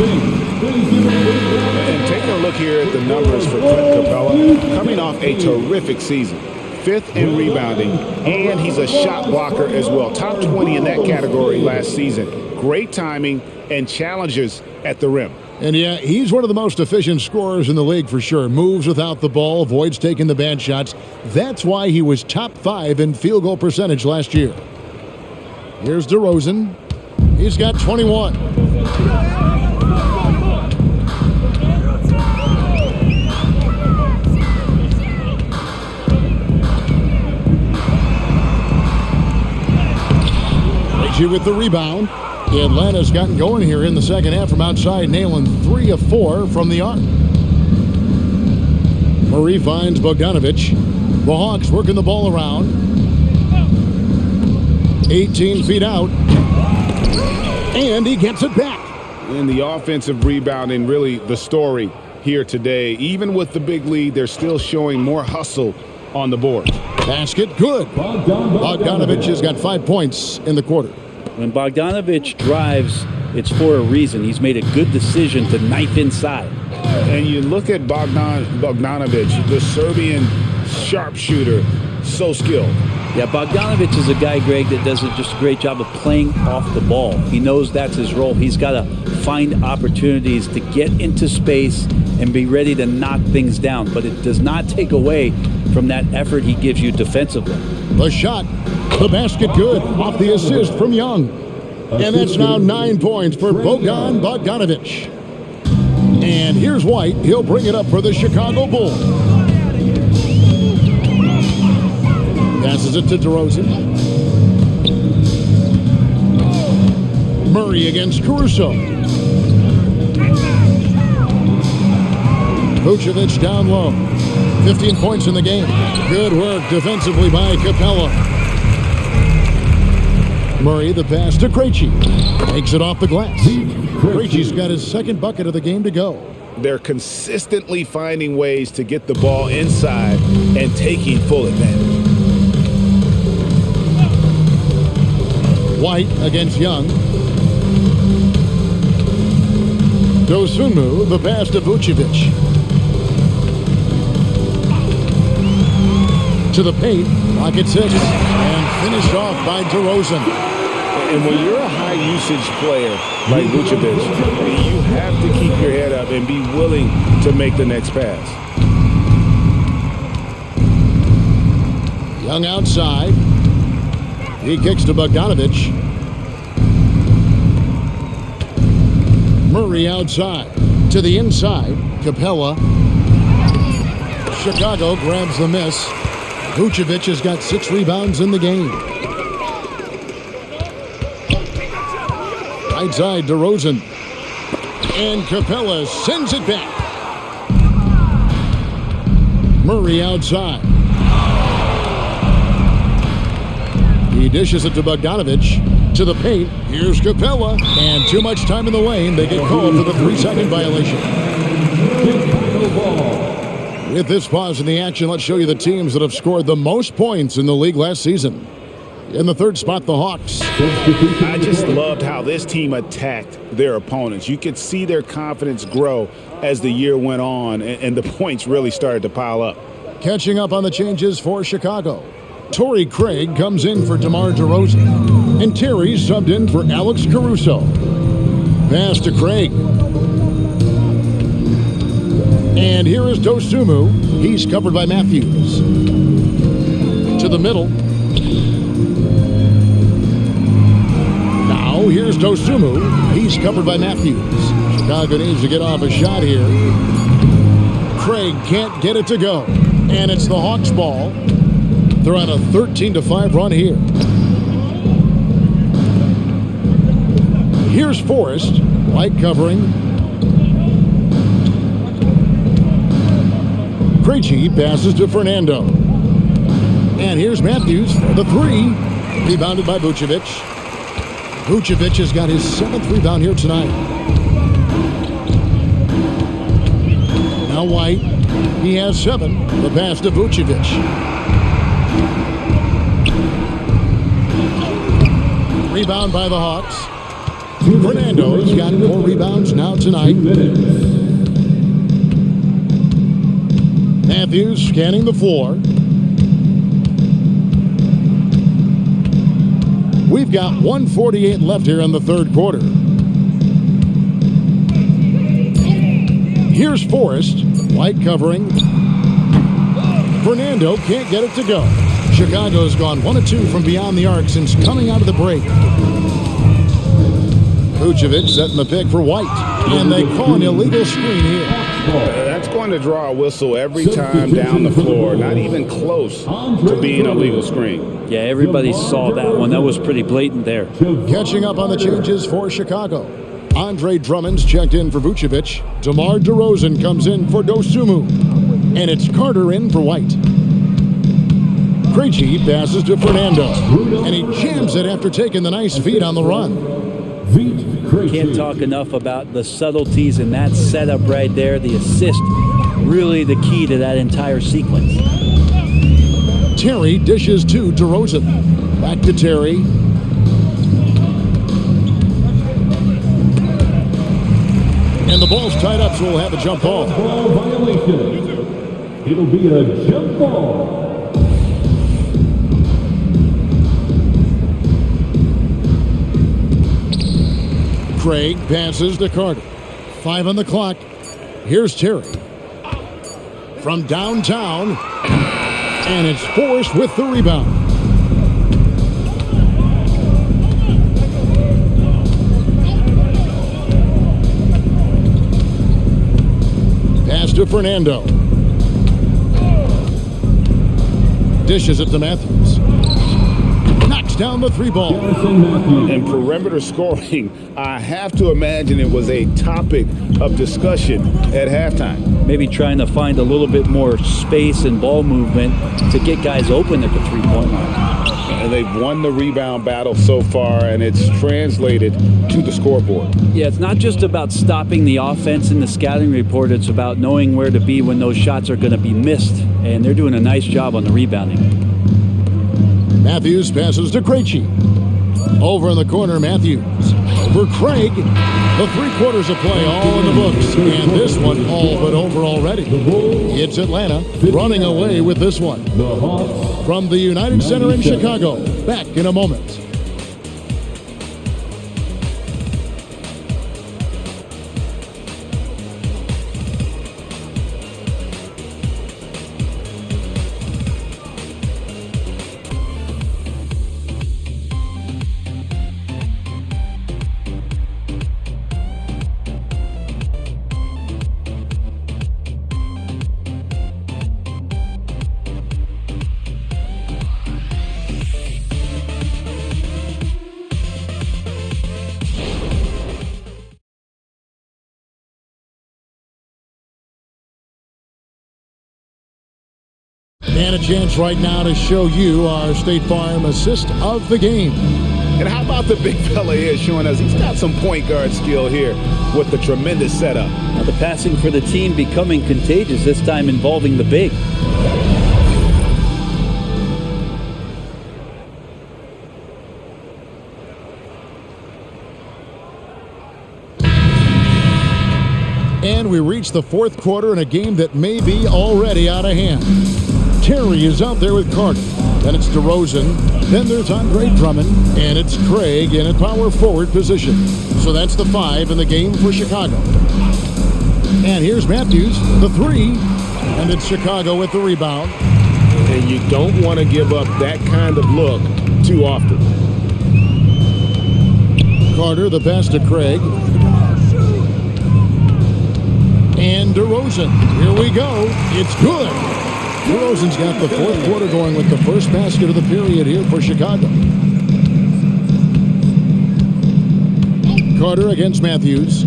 And taking a look here at the numbers for Clint Capella, coming off a terrific season. 5th in rebounding, and he's a shot blocker as well. Top 20 in that category last season. Great timing and challenges at the rim.
And yeah, he's one of the most efficient scorers in the league for sure. Moves without the ball, avoids taking the bad shots. That's why he was top 5 in field goal percentage last year. Here's DeRozan. He's got 21. Reggie with the rebound. Atlanta's gotten going here in the second half from outside, nailing 3 of 4 from the arc. Murray finds Bogdanovic. The Hawks working the ball around. 18 feet out. And he gets it back.
And the offensive rebounding, really the story here today. Even with the big lead, they're still showing more hustle on the board.
Basket, good. Bogdanovic has got 5 points in the quarter.
When Bogdanovic drives, it's for a reason. He's made a good decision to knife inside.
And you look at Bogdanovic, the Serbian sharpshooter, so skilled.
Yeah, Bogdanovic is a guy, Greg, that does just a great job of playing off the ball. He knows that's his role. He's got to find opportunities to get into space and be ready to knock things down. But it does not take away from that effort he gives you defensively.
The shot, the basket good, off the assist from Young. And that's now 9 points for Bogdan Bogdanovic. And here's White. He'll bring it up for the Chicago Bulls. Passes it to DeRozan. Murray against Caruso. Vucevic down low. 15 points in the game. Good work defensively by Capella. Murray, the pass to Krejci. Takes it off the glass. Krejci's got his second bucket of the game to go.
They're consistently finding ways to get the ball inside and taking full advantage.
White against Young. Dosunmu, the pass to Vucevic. To the paint, pocket 6, and finished off by DeRozan.
And when you're a high-usage player like Vucevic, you have to keep your head up and be willing to make the next pass.
Young outside. He kicks to Bogdanovic. Murray outside. To the inside. Capella. Chicago grabs the miss. Vucevic has got 6 rebounds in the game. Right side, DeRozan. And Capella sends it back. Murray outside. He dishes it to Bogdanovic. To the paint. Here's Capella. And too much time in the lane. They get called for the 3-second violation. With this pause in the action, let's show you the teams that have scored the most points in the league last season. In the third spot, the Hawks.
I just loved how this team attacked their opponents. You could see their confidence grow as the year went on, and the points really started to pile up.
Catching up on the changes for Chicago. Torrey Craig comes in for DeMar DeRozan. And Terry subbed in for Alex Caruso. Pass to Craig. And here is Dosunmu. He's covered by Matthews. To the middle. Now here's Dosunmu. He's covered by Matthews. Chicago needs to get off a shot here. Craig can't get it to go. And it's the Hawks' ball. They're on a 13-5 run here. Here's Forrest. White covering. Krejci passes to Fernando. And here's Matthews for the 3. Rebounded by Vucevic. Vucevic has got his 7th rebound here tonight. Now White. He has 7. The pass to Vucevic. Rebound by the Hawks. Fernando's got 4 rebounds now tonight. Matthews scanning the floor. We've got 1:48 left here in the third quarter. Here's Forrest. White covering. Fernando can't get it to go. Chicago's gone 1 of 2 from beyond the arc since coming out of the break. Vucevic setting the pick for White. And they call an illegal screen here.
That's going to draw a whistle every time down the floor. Not even close to being a legal screen.
Yeah, everybody saw that one. That was pretty blatant there.
Catching up on the changes for Chicago. Andre Drummond's checked in for Vucevic. DeMar DeRozan comes in for Dosunmu. And it's Carter in for White. Krejci passes to Fernando. And he jams it after taking the nice feed on the run.
Can't talk enough about the subtleties in that setup right there. The assist, really the key to that entire sequence.
Terry dishes to DeRozan. Back to Terry. And the ball's tied up, so we'll have a jump ball.
Ball violation. It'll be a jump ball.
Craig passes to Carter. 5 on the clock. Here's Terry. From downtown. And it's Forrest with the rebound. Pass to Fernando. Dishes it to Matthews. Knocks down the 3 ball.
And perimeter scoring, I have to imagine it was a topic of discussion at halftime.
Maybe trying to find a little bit more space and ball movement to get guys open at the 3-point line.
And they've won the rebound battle so far, and it's translated to the scoreboard.
Yeah, it's not just about stopping the offense in the scouting report. It's about knowing where to be when those shots are going to be missed. And they're doing a nice job on the rebounding.
Matthews passes to Krejci. Over in the corner, Matthews. Over Craig. The 3/4 of play all in the books. And this one all but over already. It's Atlanta running away with this one. From the United Center in Chicago. Back in a moment. And a chance right now to show you our State Farm assist of the game.
And how about the big fella here showing us he's got some point guard skill here with the tremendous setup.
Now the passing for the team becoming contagious, this time involving the big.
And we reach the 4th quarter in a game that may be already out of hand. Terry is out there with Carter. Then it's DeRozan. Then there's Andre Drummond. And it's Craig in a power forward position. So that's the 5 in the game for Chicago. And here's Matthews, the 3. And it's Chicago with the rebound.
And you don't want to give up that kind of look too often.
Carter, the pass to Craig. And DeRozan. Here we go. It's good. DeRozan's got the 4th quarter going with the first basket of the period here for Chicago. Carter against Matthews.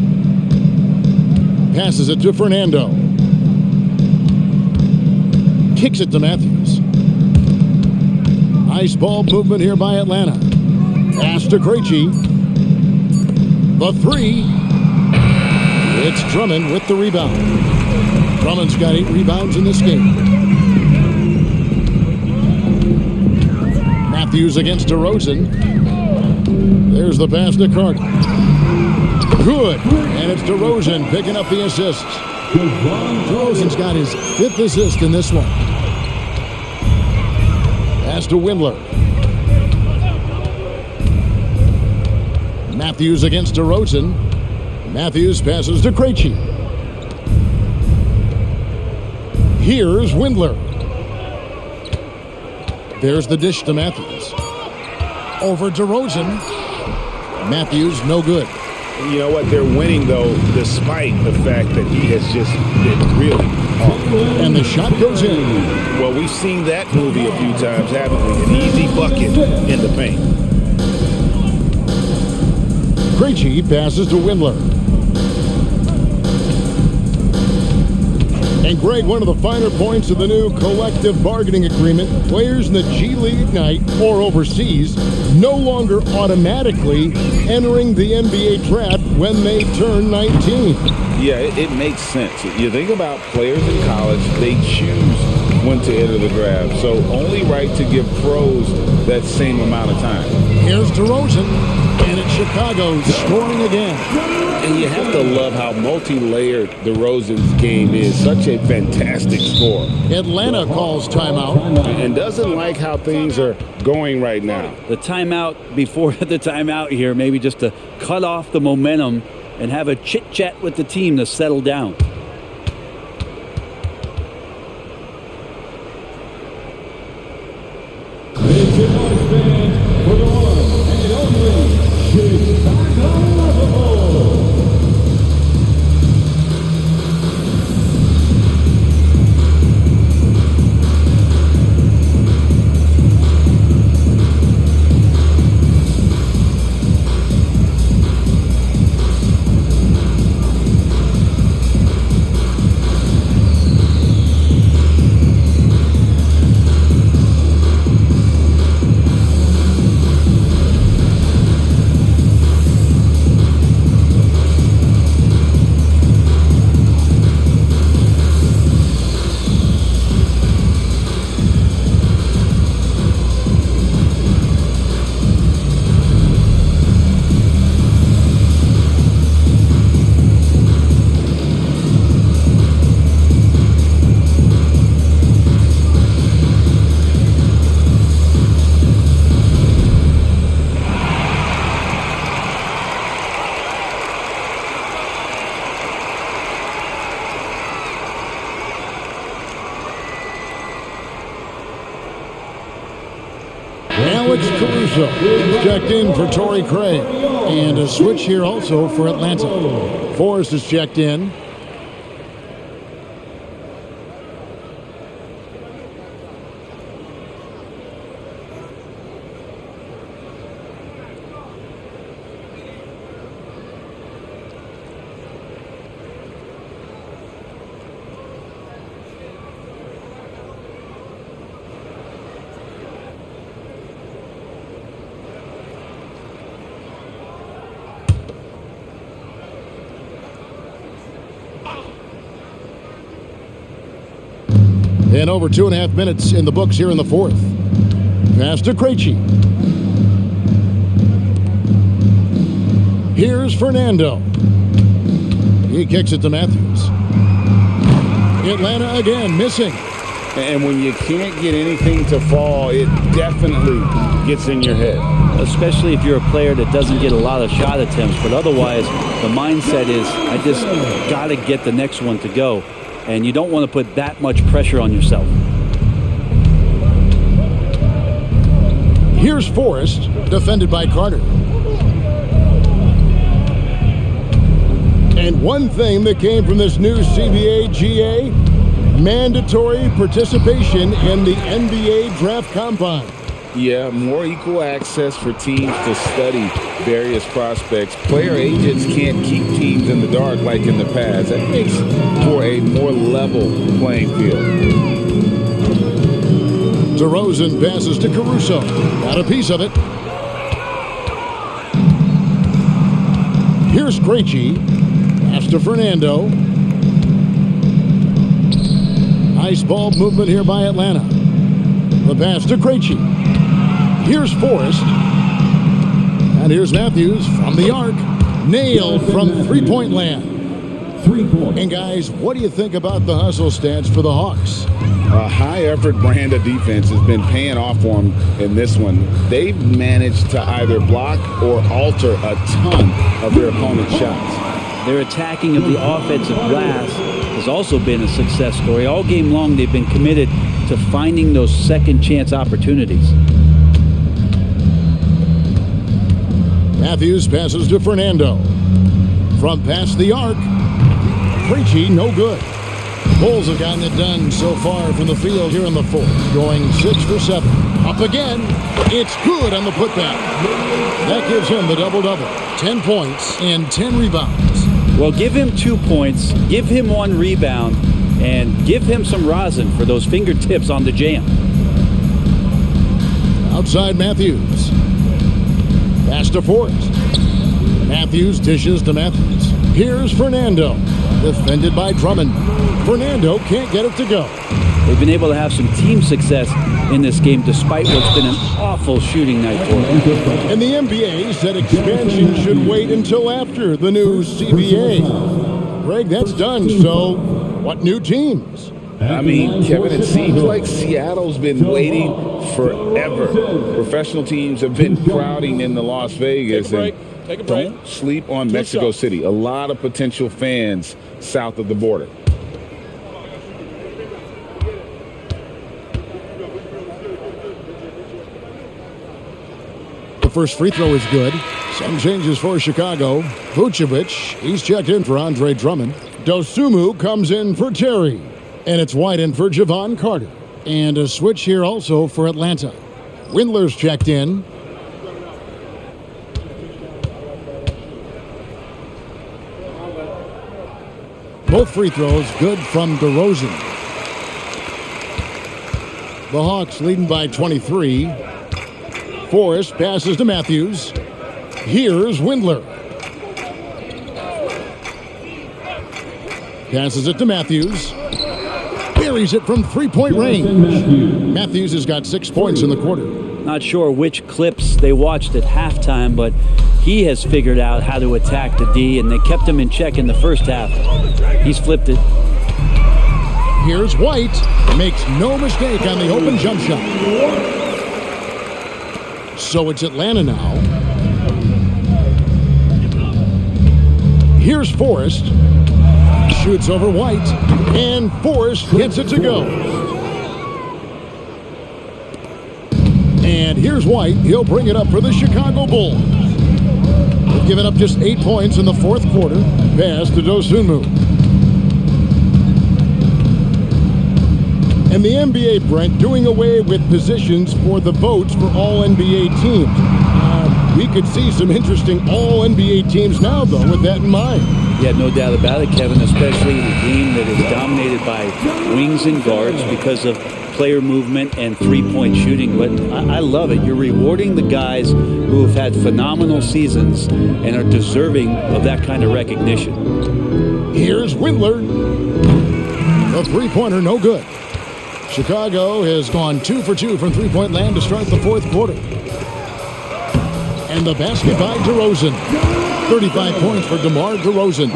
Passes it to Fernando. Kicks it to Matthews. Nice ball movement here by Atlanta. Pass to Krejci. The 3. It's Drummond with the rebound. Drummond's got 8 rebounds in this game. Matthews against DeRozan. There's the pass to Carter. Good. And it's DeRozan picking up the assist. DeRozan's got his 5th assist in this one. Pass to Windler. Matthews against DeRozan. Matthews passes to Krejci. Here's Windler. There's the dish to Matthews. Over DeRozan. Matthews, no good.
You know what? They're winning, though, despite the fact that he has just been really awful.
And the shot goes in.
Well, we've seen that movie a few times, haven't we? An easy bucket in the paint.
Krejci passes to Windler. And Greg, one of the finer points of the new collective bargaining agreement, players in the G League Ignite or overseas no longer automatically entering the NBA draft when they turn 19.
Yeah, it makes sense. You think about players in college, they choose when to enter the draft. So only right to give pros that same amount of time.
Here's DeRozan, and it's Chicago scoring again.
And you have to love how multi-layered DeRozan's game is. Such a fantastic scorer.
Atlanta calls timeout.
And doesn't like how things are going right now.
The timeout before the timeout here, maybe just to cut off the momentum and have a chit-chat with the team to settle down.
Alex Caruso checked in for Torrey Craig. And a switch here also for Atlanta. Forrest is checked in. And over 2.5 minutes in the books here in the fourth. Pass to Krejci. Here's Fernando. He kicks it to Matthews. Atlanta again missing.
And when you can't get anything to fall, it definitely gets in your head.
Especially if you're a player that doesn't get a lot of shot attempts. But otherwise, the mindset is, I just got to get the next one to go. And you don't want to put that much pressure on yourself.
Here's Forrest, defended by Carter. And one thing that came from this new CBA GA, mandatory participation in the NBA Draft Combine.
Yeah, more equal access for teams to study various prospects. Player agents can't keep teams in the dark like in the past. That makes for a more level playing field.
DeRozan passes to Caruso. Got a piece of it. Here's Krejci. Pass to Fernando. Nice ball movement here by Atlanta. The pass to Krejci. Here's Forrest. And here's Matthews from the arc. nailed from three-point land.
3 points.
And guys, what do you think about the hustle stats for the Hawks?
A high-effort brand of defense has been paying off for them in this one. They've managed to either block or alter a ton of their opponent's shots.
Their attacking of the offensive glass has also been a success story. All game long, they've been committed to finding those second chance opportunities.
Matthews passes to Fernando. From past the arc. Krejci, no good. Bulls have gotten it done so far from the field here in the fourth, going 6 for 7. Up again. It's good on the putback. That gives him the double-double. 10 points and 10 rebounds.
Well, give him 2 points, give him 1 rebound, and give him some rosin for those fingertips on the jam.
Outside Matthews. Pass to Forrest. Matthews dishes to Matthews. Here's Fernando. Defended by Drummond. Fernando can't get it to go.
They've been able to have some team success in this game despite what's been an awful shooting night for them.
And the NBA said expansion should wait until after the new CBA. Greg, that's done. So what new teams?
I mean, Kevin, it seems like Seattle's been waiting forever. Professional teams have been crowding into Las Vegas.
Take a break.
Don't sleep on Mexico City. A lot of potential fans south of the border.
The first free throw is good. Some changes for Chicago. Vucevic, he's checked in for Andre Drummond. Dosunmu comes in for Terry. And it's White in for Javon Carter. And a switch here also for Atlanta. Windler's checked in. Both free throws good from DeRozan. The Hawks leading by 23. Forrest passes to Matthews. Here's Windler. Passes it to Matthews. Buries it from three-point range. Matthews has got 6 points in the quarter.
Not sure which clips they watched at halftime, but he has figured out how to attack the D, and they kept him in check in the first half. He's flipped it.
Here's White. Makes no mistake on the open jump shot. So it's Atlanta now. Here's Forrest. Shoots over White. And Forrest gets it to go. And here's White. He'll bring it up for the Chicago Bulls. They've given up just 8 points in the fourth quarter. Pass to Dosunmu. And the NBA, Brent, doing away with positions for the votes for all NBA teams. We could see some interesting all NBA teams now, though, with that in mind.
Yeah, no doubt about it, Kevin, especially in a game that is dominated by wings and guards because of player movement and three-point shooting. But I love it. You're rewarding the guys who have had phenomenal seasons and are deserving of that kind of recognition.
Here's Windler. The three-pointer, no good. Chicago has gone 2 for 2 from three-point land to start the fourth quarter. And the basket by DeRozan. 35 points for DeMar DeRozan.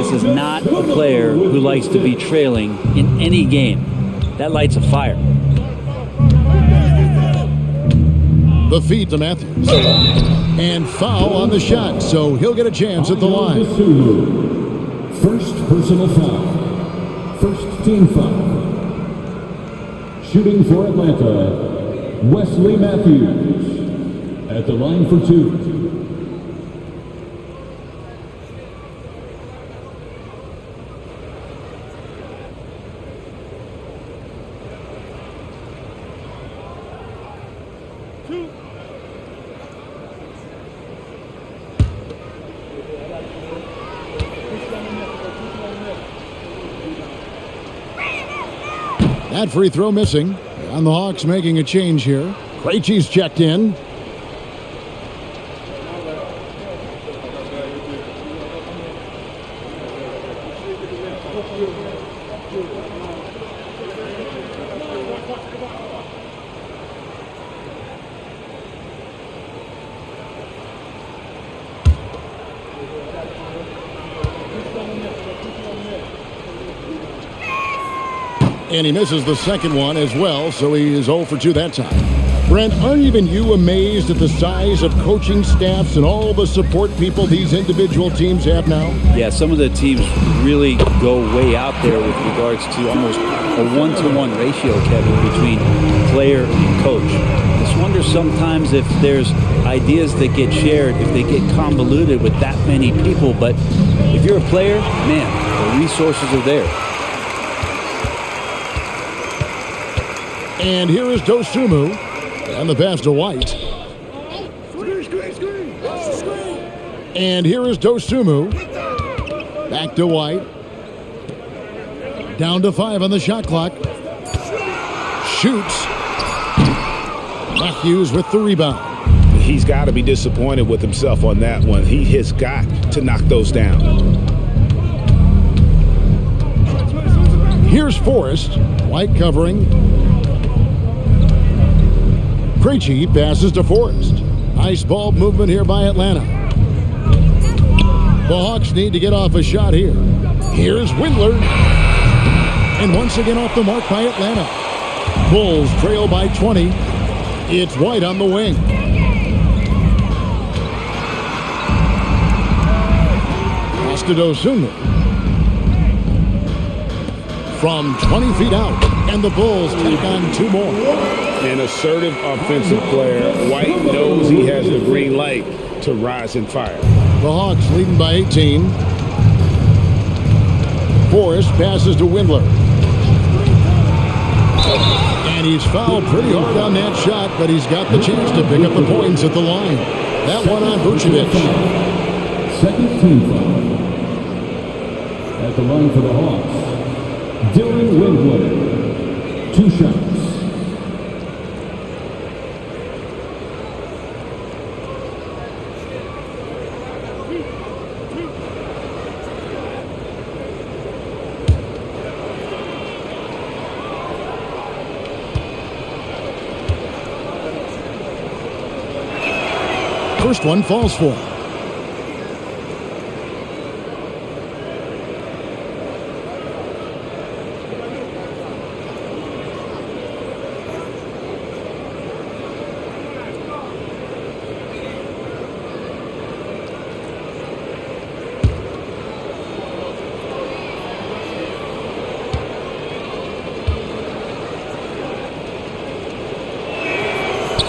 This is not a player who likes to be trailing in any game. That lights a fire.
The feed to Matthews. And foul on the shot, so he'll get a chance at the line.
First personal foul. First team foul. Shooting for Atlanta, Wesley Matthews. At the line for 2.
That free throw missing. And the Hawks making a change here. Krejci's checked in. And he misses the second one as well, so he is 0 for 2 that time. Brent, aren't even you amazed at the size of coaching staffs and all the support people these individual teams have now?
Yeah, some of the teams really go way out there with regards to almost a 1-to-1 ratio, Kevin, between player and coach. Just wonder sometimes if there's ideas that get shared, if they get convoluted with that many people. But if you're a player, man, the resources are there.
And here is Dosunmu, and the pass to White. And here is Dosunmu, back to White. Down to 5 on the shot clock. Shoots. Matthews with the rebound.
He's got to be disappointed with himself on that one. He has got to knock those down.
Here's Forrest. White covering. Krejci passes to Forrest. Nice ball movement here by Atlanta. The Hawks need to get off a shot here. Here's Windler. And once again off the mark by Atlanta. Bulls trail by 20. It's White on the wing. Pass to Dosunmu. From 20 feet out. And the Bulls take on 2 more.
An assertive offensive player. White knows he has the green light to rise and fire.
The Hawks leading by 18. Forrest passes to Windler. And he's fouled pretty hard on that shot, but he's got the chance to pick up the points at the line. That one on Vucevic.
Second team foul. At the line for the Hawks, Dylan Windler. 2 shots.
First one falls for him.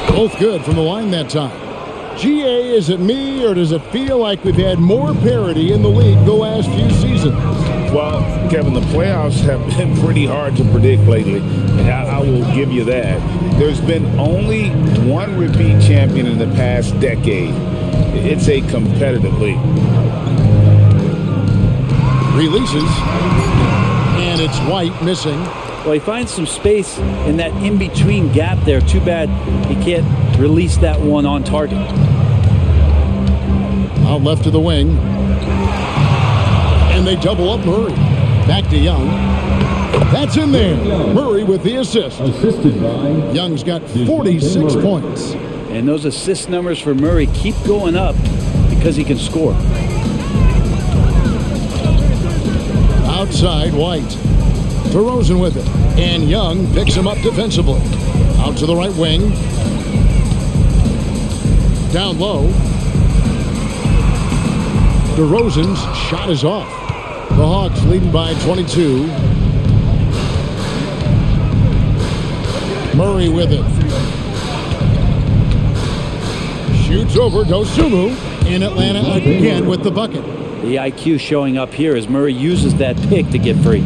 Both good from the line that time. GA, is it me, or does it feel like we've had more parity in the league the last few seasons?
Well, Kevin, the playoffs have been pretty hard to predict lately. I will give you that. There's been only one repeat champion in the past decade. It's a competitive league.
Releases, and it's White missing.
Well, he finds some space in that in-between gap there. Too bad he can't release that one on target.
Out left to the wing. And they double up Murray. Back to Young. That's in there. Murray with the assist.
Assisted by
Young's got 46 points.
And those assist numbers for Murray keep going up because he can score.
Outside, White. DeRozan with it. And Young picks him up defensively. Out to the right wing. Down low. DeRozan's shot is off. The Hawks leading by 22. Murray with it. Shoots over Dosunmu. In Atlanta again with the bucket.
The IQ showing up here as Murray uses that pick to get free.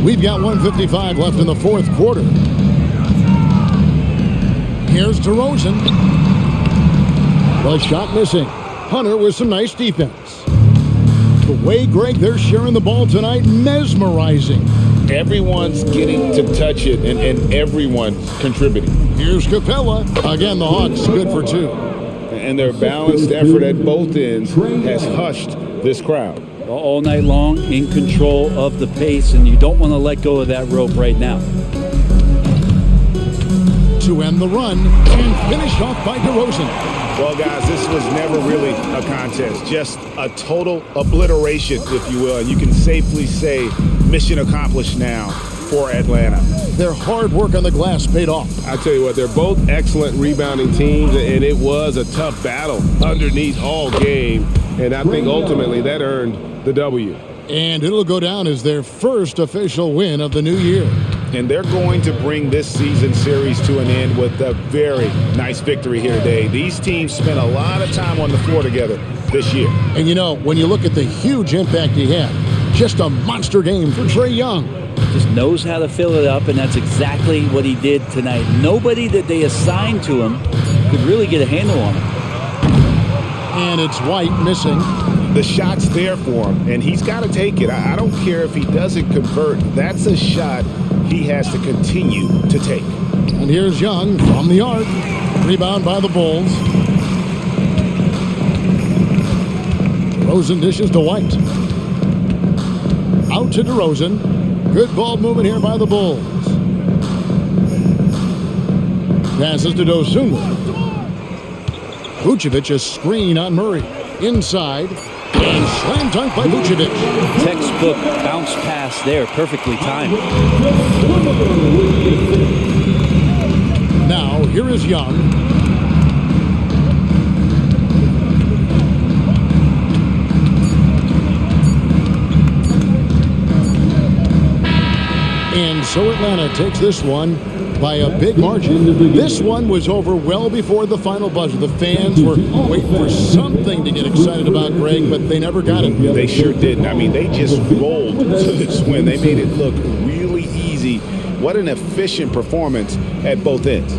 We've got 1:55 left in the fourth quarter. Here's DeRozan. The shot missing. Hunter with some nice defense. The way, Greg, they're sharing the ball tonight, mesmerizing.
Everyone's getting to touch it, and everyone's contributing.
Here's Capella. Again, the Hawks good for 2.
And their balanced effort at both ends has hushed this crowd.
All night long, in control of the pace, and you don't want to let go of that rope right now.
To end the run and finish off by DeRozan.
Well, guys, this was never really a contest, just a total obliteration, if you will. And you can safely say mission accomplished now for Atlanta.
Their hard work on the glass paid off.
I tell you what, they're both excellent rebounding teams, and it was a tough battle underneath all game. And I think ultimately that earned the W.
And it'll go down as their first official win of the new year.
And they're going to bring this season series to an end with a very nice victory here today. These teams spent a lot of time on the floor together this year.
And you know, when you look at the huge impact he had, just a monster game for Trae Young.
Just knows how to fill it up, and that's exactly what he did tonight. Nobody that they assigned to him could really get a handle on him.
And it's White missing.
The shot's there for him, and he's got to take it. I don't care if he doesn't convert. That's a shot he has to continue to take.
And here's Young from the arc. Rebound by the Bulls. DeRozan dishes to White. Out to DeRozan. Good ball movement here by the Bulls. Passes to Dosunmu. Vucevic, a screen on Murray. Inside. And slam dunk by Vucevic.
Textbook bounce pass there, perfectly timed.
Now, here is Young. And so Atlanta takes this one by a big margin. This one was over well before the final buzzer. The fans were waiting for something to get excited about, Greg, but they never got it.
They sure didn't. I mean, they just rolled to this win. They made it look really easy. What an efficient performance at both ends.